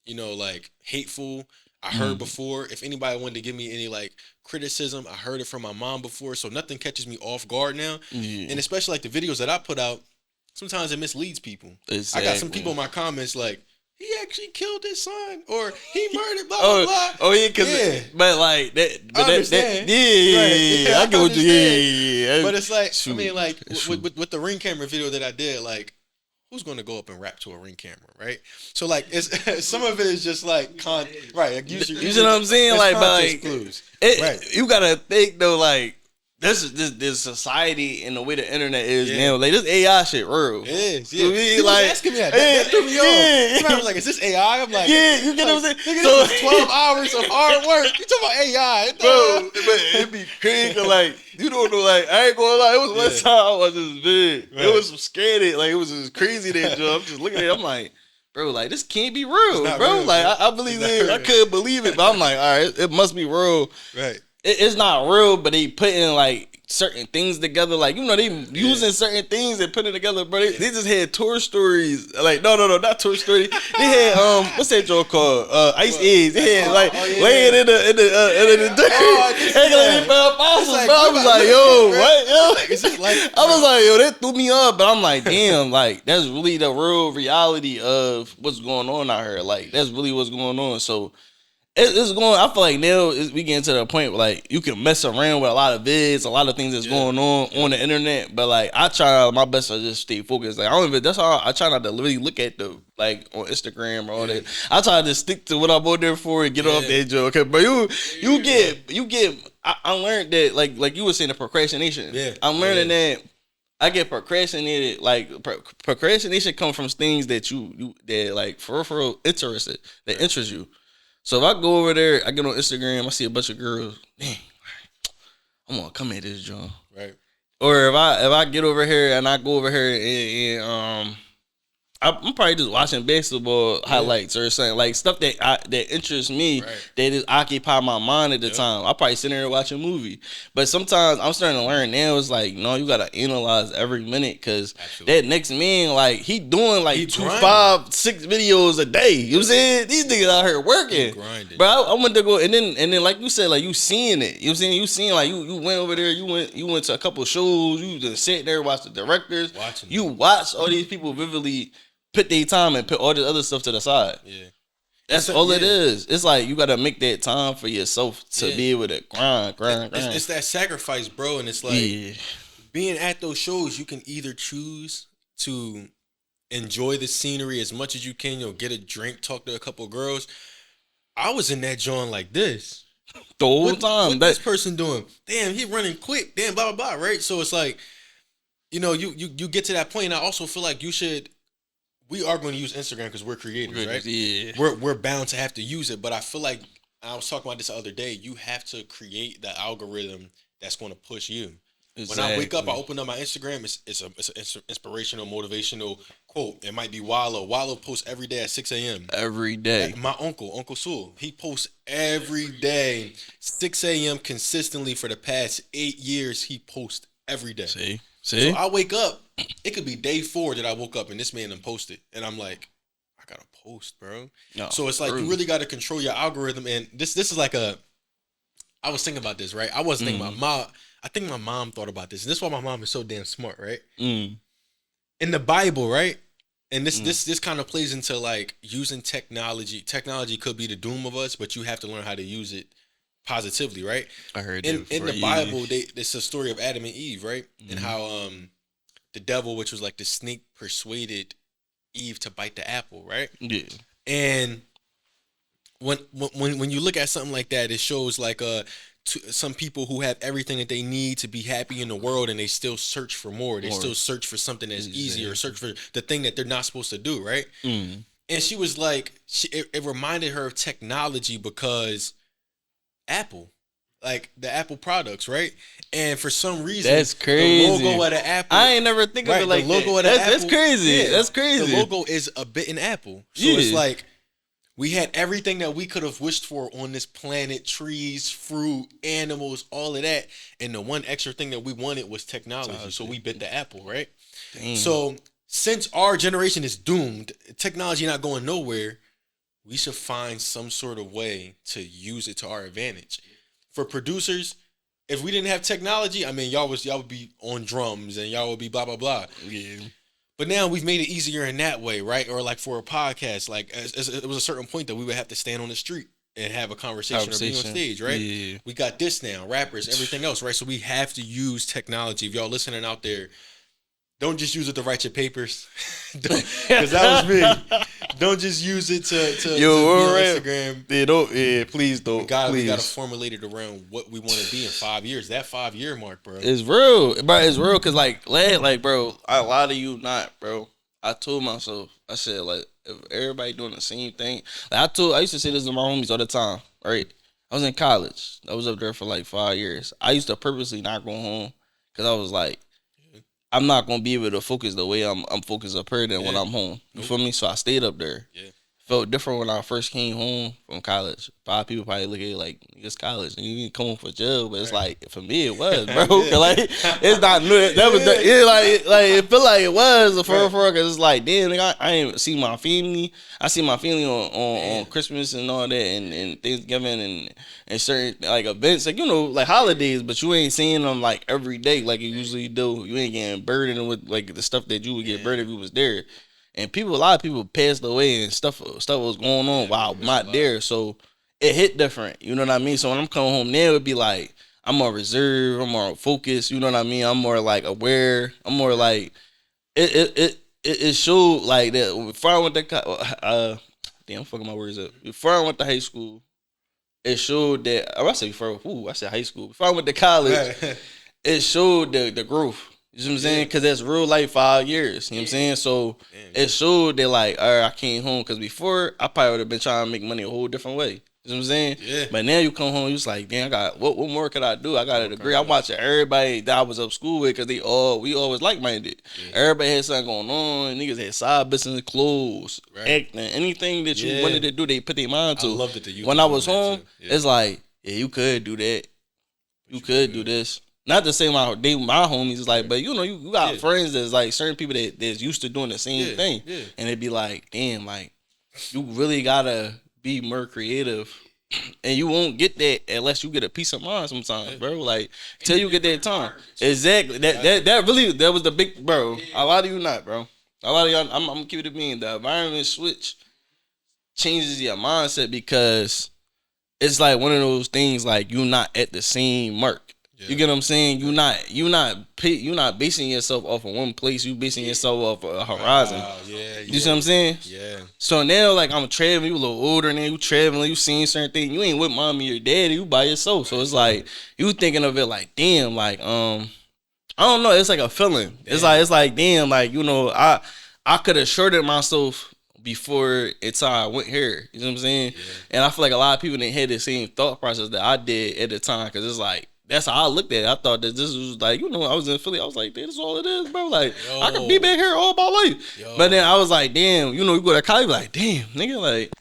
like hateful, I heard before. If anybody wanted to give me any like criticism, I heard it from my mom before. So nothing catches me off guard now. Yeah. And especially like the videos that I put out, sometimes it misleads people. Exactly. I got some people in my comments like, he actually killed his son, or he murdered blah blah blah. Oh yeah, but like that. But I understand. Yeah. I get what you. Yeah. But it's like, Shoot. I mean, like with the Ring camera video that I did, like, who's going to go up and rap to a Ring camera, right? So like, it's some of it is just like right. Like, you know what I'm saying? Like, but like, clues. Right. You gotta think though, like. This society and the way the internet is now, like this AI shit real. It is. Yeah. You know, People like, asking me that threw me off. Somebody was like, "Is this AI?" I'm like, yeah, you get what I'm saying. Nigga, So this is 12 hours of hard work. You talking about AI, bro? But it be crazy. Like you don't know. Like I ain't gonna lie. It was one time I was just big. Right. It was some scared. Like it was just crazy that job. I'm just looking at it. I'm like, bro, like this can't be real, bro. Real, like I believe it. I couldn't believe it, but I'm like, all right, it must be real. Right. It's not real, but they putting like certain things together, like they using certain things and putting it together, bro. They just had tour stories, like no, not tour story. They had what's that joke called? Ice eggs. They had laying in the dirt. I was like, yo, what? Yo, I was like, yo, that threw me up, but I'm like, damn, like that's really the real reality of what's going on out here. Like that's really what's going on. So. It's going. I feel like now we getting to the point where like you can mess around with a lot of vids, a lot of things that's going on the internet. But like I try my best to just stay focused. Like I don't even. That's how I try not to really look at the like on Instagram or all that. I try to stick to what I'm on there for and get off that joke. Okay, but you get. I learned that like you were saying the procrastination. Yeah, I'm learning that. I get procrastinated. Like procrastination comes from things that that like for real interested that interest you. So if I go over there, I get on Instagram, I see a bunch of girls, dang, I'm gonna come at this joint. Right. Or if I get over here and I go over here and I'm probably just watching basketball highlights or something, like stuff that interests me, that just occupy my mind at the time. I probably sit there and watch a movie. But sometimes I'm starting to learn now, it's like, no, you gotta analyze every minute, because that next man, like, he doing like 2, 5, 6 videos a day. You know what I'm saying? These niggas out here working. But I went to go and then like you said, like you seeing it. You know what I'm saying? You seeing like you went over there, you went to a couple shows, you just sit there, watch the directors. You watch all these people vividly put their time and put all this other stuff to the side. Yeah. That's all it is. It's like you got to make that time for yourself to be able to grind. It's that sacrifice, bro. And it's like being at those shows, you can either choose to enjoy the scenery as much as you can, get a drink, talk to a couple of girls. I was in that joint like this. The whole time. What this person doing? Damn, he running quick. Damn, blah, blah, blah, right? So it's like, you get to that point. And I also feel like we are going to use Instagram because we're creators, right? Yeah. We're bound to have to use it, but I feel like, I was talking about this the other day, you have to create the algorithm that's going to push you. Exactly. When I wake up, I open up my Instagram, it's an inspirational, motivational quote. It might be Wallow. Wallow posts every day at 6 a.m. Every day. My Uncle Sewell, he posts every day, 6 a.m. consistently for the past 8 years. He posts every day. See? So I wake up, it could be day 4 that I woke up and this man done posted. And I'm like, I got to post, bro. No, so it's like, you really got to control your algorithm. And this is like I was thinking about this, right? I wasn't thinking about mom. I think my mom thought about this. And this is why my mom is so damn smart, right? In the Bible, right? And this kind of plays into like using technology. Technology could be the doom of us, but you have to learn how to use it positively, right? I heard in the Bible, it's a story of Adam and Eve, right? And how the devil, which was like the snake, persuaded Eve to bite the apple, right? Yeah. And when you look at something like that, it shows like some people who have everything that they need to be happy in the world, and they still search for more. They still search for something that's easier, search for the thing that they're not supposed to do, right? And she was like, it reminded her of technology, because Apple, like the Apple products, right? And for some reason, that's crazy. The logo of the Apple, I ain't never think of it like the logo that. Of the Apple, that's crazy. Yeah, that's crazy. The logo is a bitten apple, so it's like We had everything that we could have wished for on this planet: trees, fruit, animals, all of that. And the one extra thing that we wanted was technology. So we bit the apple, right? Damn. So since our generation is doomed, technology not going nowhere, we should find some sort of way to use it to our advantage. For producers, if we didn't have technology, I mean, y'all would be on drums and y'all would be blah blah blah. Yeah. But now we've made it easier in that way, right? Or like for a podcast, like as it was a certain point that we would have to stand on the street and have a conversation or be on stage, right? Yeah. We got this now, rappers, everything else, right? So we have to use technology. If y'all listening out there, don't just use it to write your papers, because that was me. Don't just use it to be on Instagram. Yeah, please don't. We gotta formulate it around what we want to be in 5 years. That 5-year mark, bro. It's real, bro. It's real, cause like, bro, a lot of you not, bro. I told myself, I said, like, if everybody doing the same thing, like I used to say this to my homies all the time, right? I was in college. I was up there for like 5 years. I used to purposely not go home, cause I was like, I'm not gonna be able to focus the way I'm focused up here than when I'm home. You feel me? So I stayed up there. Yeah. Felt different when I first came home from college. A lot of people probably look at it like, it's college and you didn't come home for jail, but it's like, for me it was, bro. Like, it's not new. That was like it feel like it was for real, cause it's like, damn, nigga, I ain't see my family. I see my family on Christmas and all that, and Thanksgiving and certain like events, like, you know, like holidays, but you ain't seeing them like every day like you usually do. You ain't getting burdened with like the stuff that you would get burdened if you was there. And a lot of people passed away and stuff was going on while I'm not there. So it hit different. You know what I mean? So when I'm coming home now, it'd be like, I'm more reserved, I'm more focused, you know what I mean? I'm more like aware. I'm more like it showed like that before I went to damn, I'm fucking my words up. Before I went to high school, it showed that I said high school. Before I went to college, it showed the growth. You know what I'm saying? Because that's real life 5 years. You know what I'm saying? So it showed that, like, all right, I came home. Because before, I probably would have been trying to make money a whole different way. You know what I'm saying? Yeah. But now you come home, you just like, damn, what more could I do? I got a degree. I'm watching everybody that I was up school with because we always like-minded. Yeah. Everybody had something going on. Niggas had side business, clothes, acting, anything that you wanted to do, they put their mind to. I loved it that you when I was home, it's like, yeah, you could do that. You could do this. Not to say my homies is like, but you know, you got friends that's like certain people that's used to doing the same thing. Yeah. And it'd be like, damn, like, you really gotta be more creative. And you won't get that unless you get a peace of mind sometimes, bro. Like, till you get that time. Exactly. That was the big, bro. A lot of you not, bro. A lot of y'all, I'm gonna keep it being, the environment switch changes your mindset because it's like one of those things like you not at the same mark. Yeah. You get what I'm saying? You not basing yourself off of one place. You basing yourself off of a horizon. You see what I'm saying? Yeah. So now, like, I'm traveling. You a little older now. You traveling. You seeing certain things. You ain't with mommy or daddy. You by yourself. So it's like you thinking of it like, damn, like I don't know. It's like a feeling. Damn. It's like damn, like, you know, I could have shorted myself before until I went here. You know what I'm saying? Yeah. And I feel like a lot of people didn't have the same thought process that I did at the time because it's like. That's how I looked at it. I thought that this was like, you know, I was in Philly. I was like, damn, this is all it is, bro. Like, I could be back here all my life. But then I was like, damn, you know, you go to college, like, damn, nigga, like,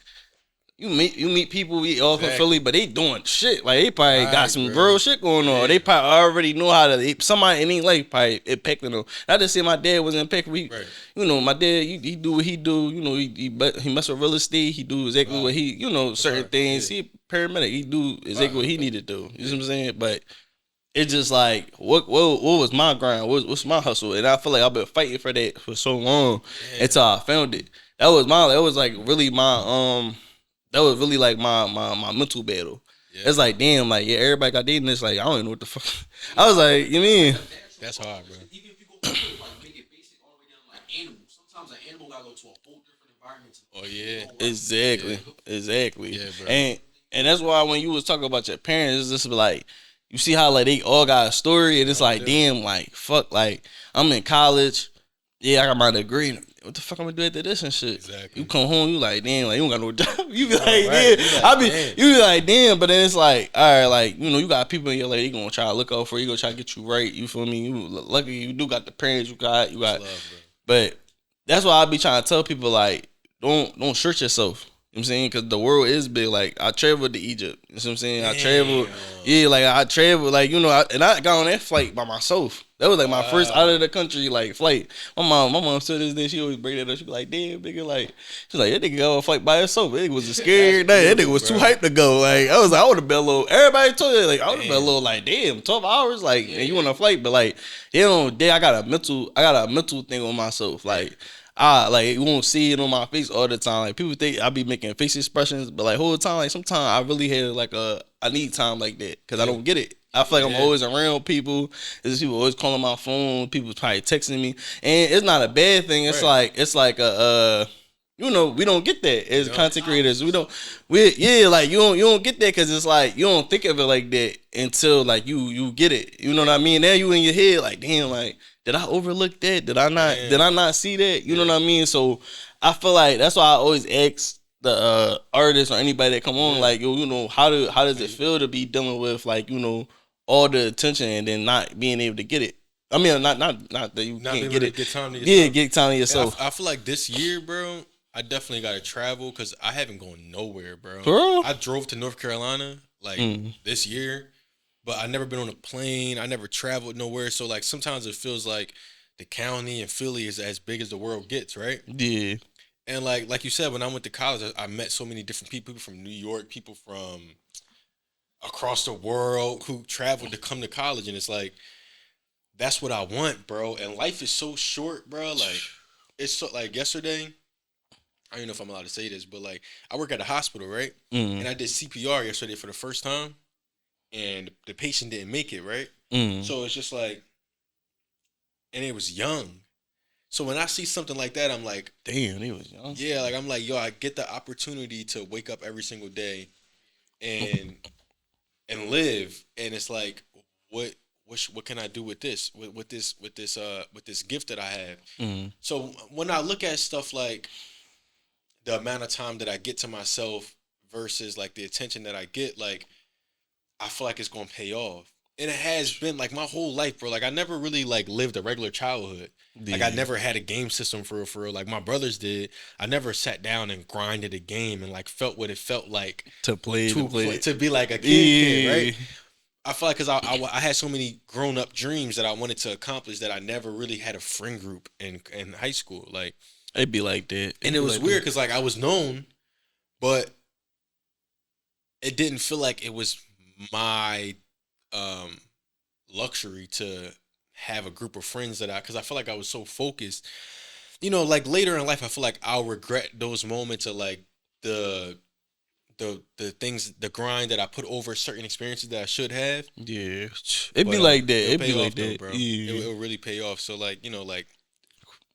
you meet people we all from Philly, but they doing shit. Like, they probably got some real shit going on. They probably already know how to. Somebody in their life probably impacting them. I just say my dad was impacting. You know, my dad, he do what he do. You know, he mess with real estate. He do exactly what he, you know, certain things. He paramedic. He do exactly what he needed to do. You know what I'm saying? But it's just like, what was my grind? What's my hustle? And I feel like I've been fighting for that for so long until I found it. That was really like my mental battle. Yeah. It's like, damn, like, yeah, everybody got dating this. Like, I don't even know what the fuck. I was like, you mean? That's hard, bro. Even if you go like make it basic all the way down like animals. Sometimes an animal gotta go to a whole different environment. Oh yeah, exactly. Yeah, bro. And that's why when you was talking about your parents, it's just like, you see how like they all got a story, and it's like, damn, like, fuck, like, I'm in college. Yeah, I got my degree. What the fuck I'm gonna do after this and shit? Exactly. You come home, you like, damn, like, you don't got no job. You be like, damn. You be like, damn, but then it's like, all right, like, you know, you got people in your life, they gonna try to look out for you, gonna try to get you right. You feel me? You lucky you do got the parents you got. Love, but that's why I be trying to tell people, like, don't short yourself. You know what I'm saying? Because the world is big. Like, I traveled to Egypt. You know what I'm saying? Damn. I traveled. I traveled. Like, and I got on that flight by myself. That was like my first out of the country like flight. My mom to this day, she always bring that up. She be like, damn, nigga, like, she's like, that nigga go on a flight by himself. That nigga was scared. That nigga was too hyped to go. Like, I was like, I would have been a little, everybody told you, like, I would have been a little like, damn, 12 hours, like, and you on a flight, but like, I got a mental thing on myself. Like, you won't see it on my face all the time. Like, people think I be making face expressions, but like whole time, like sometimes I really had like I need time like that because I don't get it. I feel like I'm always around people. There's people always calling my phone. People probably texting me, and it's not a bad thing. It's like we don't get that as content creators. You don't get that because it's like you don't think of it like that until like you get it. You know what I mean? Now you in your head like, damn, like, did I overlook that? Did I not see that? You know what I mean? So I feel like that's why I always ask the artists or anybody that come on, like, how does it feel to be dealing with like, all the attention and then not being able to get it? I mean, not that you can't get it. Get time to yourself. Yeah, get time to yourself. I feel like this year, bro, I definitely got to travel because I haven't gone nowhere, bro. I drove to North Carolina like this year, but I never been on a plane. I never traveled nowhere. So like sometimes it feels like the county and Philly is as big as the world gets, right? Yeah. And like you said, when I went to college, I met so many different people from New York, people from across the world who traveled to come to college, and it's like that's what I want, bro. And life is so short, bro. Like it's so like yesterday. I don't even know if I'm allowed to say this, but like I work at a hospital, right? And I did CPR yesterday for the first time, and the patient didn't make it, right? So it's just like, and it was young. So when I see something like that, I'm like, damn, he was young. Yeah, like I'm like, yo, I get the opportunity to wake up every single day and live, and it's like, what can I do with this? With this gift that I have. So when I look at stuff like the amount of time that I get to myself versus like the attention that I get, like I feel like it's gonna pay off. And it has been like my whole life, bro. Like I never really like lived a regular childhood. Like I never had a game system for real. Like my brothers did. I never sat down and grinded a game and like felt what it felt like to be like a kid, right? I feel like because I had so many grown up dreams that I wanted to accomplish that I never really had a friend group in high school. Like it'd be like that, and it was weird because like I was known, but it didn't feel like it was my luxury to have a group of friends because I feel like I was so focused. Like later in life, I feel like I'll regret those moments of like the things, the grind that I put over certain experiences that I should have. Yeah, it'd be like that. It'd be like that, bro. Yeah. It'll really pay off. So like,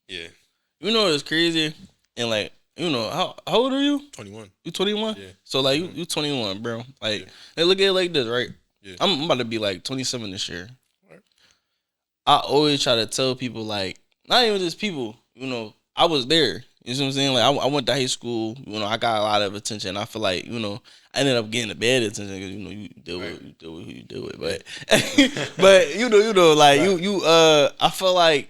yeah. It's crazy, and like, how old are you? 21. You 21? Yeah. So like you 21, bro. Like, hey, look at it like this, right? Yeah. I'm about to be like 27 this year. Right. I always try to tell people, like, not even just people, I was there. You know what I'm saying? Like, I went to high school. I got a lot of attention. I feel like, I ended up getting the bad attention because, you deal with who you deal with. But, but I feel like,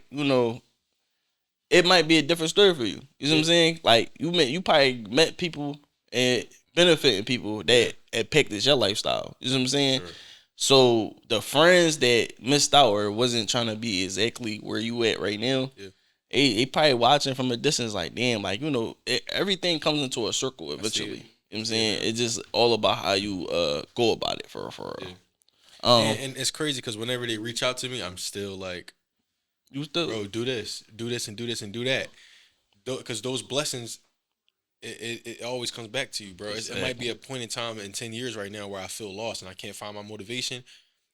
it might be a different story for you. You know what I'm saying? Like, you probably met people and benefiting people that impacted your lifestyle. You know what I'm saying? Sure. So the friends that missed out or wasn't trying to be exactly where you at right now, they probably watching from a distance like, damn, like, everything comes into a circle eventually. You know what I'm saying? It's just all about how you go about it for real. Yeah. And it's crazy because whenever they reach out to me, I'm still like, bro, do this, and do this, and do that. Because those blessings, it always comes back to you, bro. Exactly. It might be a point in time in 10 years right now where I feel lost and I can't find my motivation,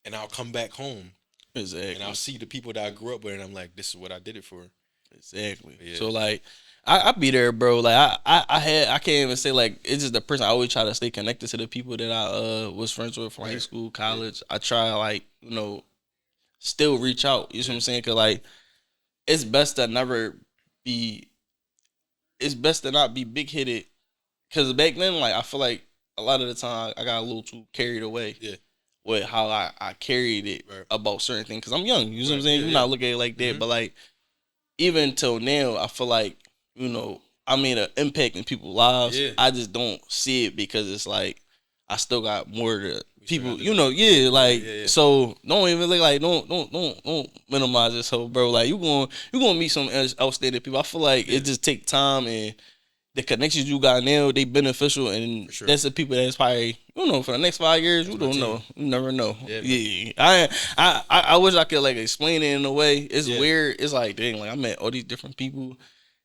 and I'll come back home. Exactly. And I'll see the people that I grew up with, and I'm like, this is what I did it for. Exactly. Yeah. So like, I be there, bro. Like I can't even say like it's just the person. I always try to stay connected to the people that I was friends with from high school, college. I try like still reach out. You know what I'm saying? Cause like it's best to not be big headed. Cause back then, like I feel like a lot of the time I got a little too carried away. Yeah. With how I carried it about certain things. Cause I'm young. You know what I'm saying? You're not looking at it like that, but like even till now, I feel like impact in people's lives. Yeah. I just don't see it because it's like I still got more to people, got to you know, yeah. so don't even like don't minimize this whole bro. Like you gonna meet some outstanding people. I feel like it just take time and the connections you got now, they beneficial, and that's the people that's probably for the next 5 years. You don't know, you never know. Yeah, I wish I could like explain it in a way. It's weird. It's like dang, like I met all these different people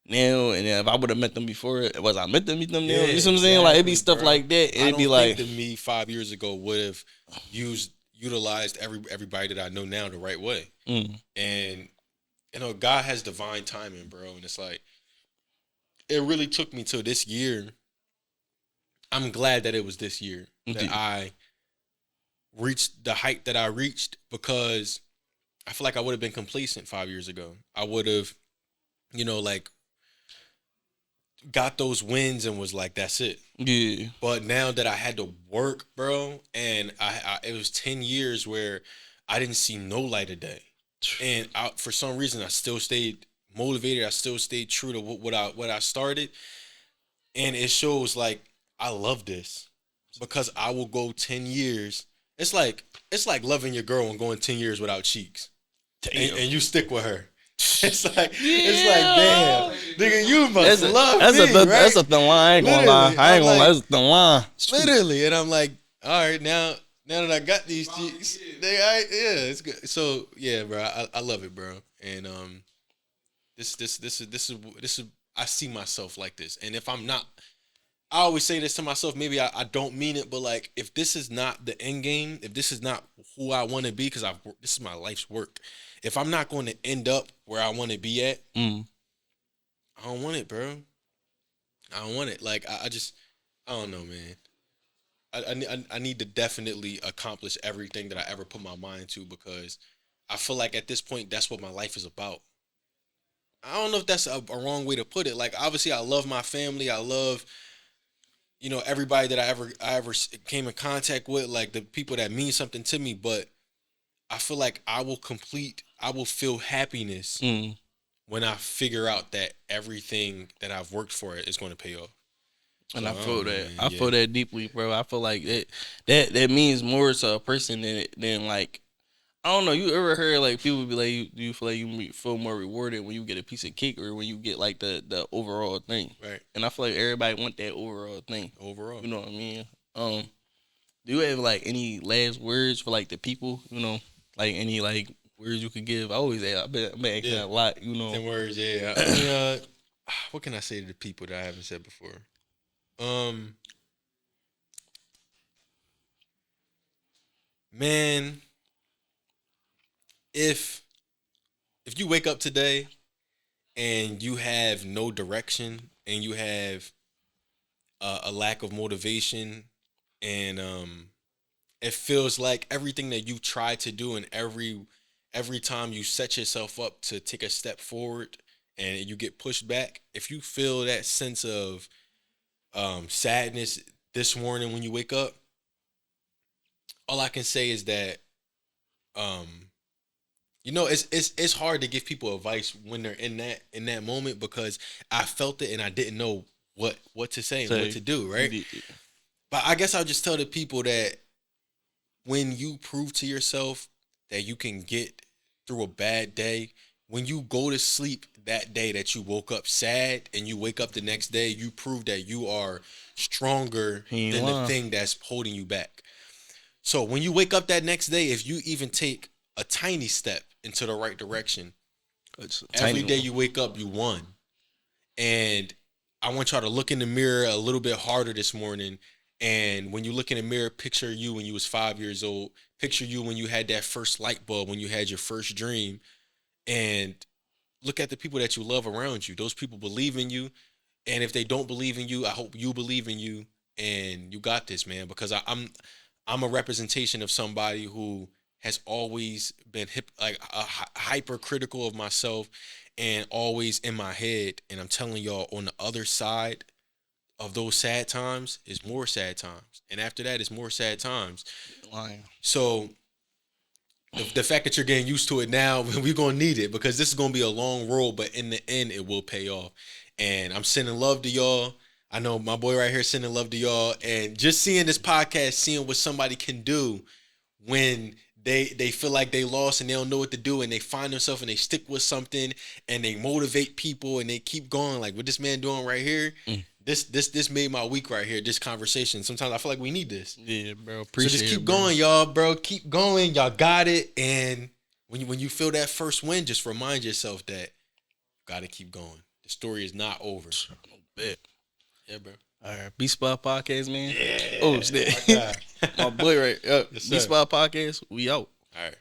now, and then if I would have met them before, was I meant to meet them now? You know what I'm saying? Like it'd be stuff like that, and it'd be like think that me 5 years ago would have utilized everybody that I know now the right way, and God has divine timing, bro, and it's like. It really took me till this year. I'm glad that it was this year that I reached the height that I reached because I feel like I would have been complacent 5 years ago. I would have, like got those wins and was like, that's it. Yeah. But now that I had to work, bro, and it was 10 years where I didn't see no light of day. And for some reason, I still stayed motivated. I still stayed true to what I started, and it shows like I love this because I will go 10 years. It's like loving your girl and going 10 years without cheeks, and you stick with her. It's like damn, nigga, you must love me, right? That's a thin line. I ain't gonna lie. That's a thin line. Literally, and I'm like, all right, now that I got these cheeks, it's good. So yeah, bro, I love it, bro, and This is I see myself like this. And if I'm not, I always say this to myself, maybe I don't mean it, but like if this is not the end game, if this is not who I want to be, because this is my life's work. If I'm not going to end up where I want to be at, I don't want it, bro. I don't want it. Like I don't know, man. I need to definitely accomplish everything that I ever put my mind to because I feel like at this point that's what my life is about. I don't know if that's a wrong way to put it. Like, obviously, I love my family. I love, everybody that I ever came in contact with, like the people that mean something to me. But I feel like I will feel happiness when I figure out that everything that I've worked for is going to pay off. And I feel that. I feel that deeply, bro. I feel like that means more to a person than like. I don't know. You ever heard like people be like, do you feel like you feel more rewarded when you get a piece of cake or when you get like the overall thing? Right. And I feel like everybody want that overall thing. Overall. You know what I mean? Do you have like any last words for like the people? Like any like words you could give? I always ask. I've been asking a lot. 10 words. Yeah. I mean, what can I say to the people that I haven't said before? Man. If you wake up today and you have no direction and you have a lack of motivation and it feels like everything that you try to do and every time you set yourself up to take a step forward and you get pushed back, if you feel that sense of sadness this morning when you wake up, all I can say is that it's hard to give people advice when they're in that moment because I felt it and I didn't know what to say and what to do, right? But I guess I'll just tell the people that when you prove to yourself that you can get through a bad day, when you go to sleep that day that you woke up sad and you wake up the next day, you prove that you are stronger than the thing that's holding you back. So when you wake up that next day, if you even take a tiny step into the right direction, every day you wake up, you won. And I want y'all to look in the mirror a little bit harder this morning. And when you look in the mirror, picture you when you was 5 years old. Picture you when you had that first light bulb, when you had your first dream. And look at the people that you love around you. Those people believe in you. And if they don't believe in you, I hope you believe in you. And you got this, man. Because I'm a representation of somebody who has always been hypercritical of myself and always in my head. And I'm telling y'all, on the other side of those sad times is more sad times. And after that is more sad times. Lying. So the fact that you're getting used to it now, we're gonna need it because this is gonna be a long road, but in the end, it will pay off. And I'm sending love to y'all. I know my boy right here sending love to y'all, and just seeing this podcast, seeing what somebody can do when they feel like they lost and they don't know what to do, and they find themselves and they stick with something and they motivate people and they keep going. Like what this man doing right here. This made my week right here. This conversation. Sometimes I feel like we need this. Yeah, bro. Appreciate it. So just keep going, y'all, bro. Keep going. Y'all got it. And when you feel that first win, just remind yourself that you gotta keep going. The story is not over. Bet. Yeah, bro. All right, BSpot Podcast, man. Yeah. Oh, snap. My boy, right? Yes, sir. BSpot Podcast. We out. All right.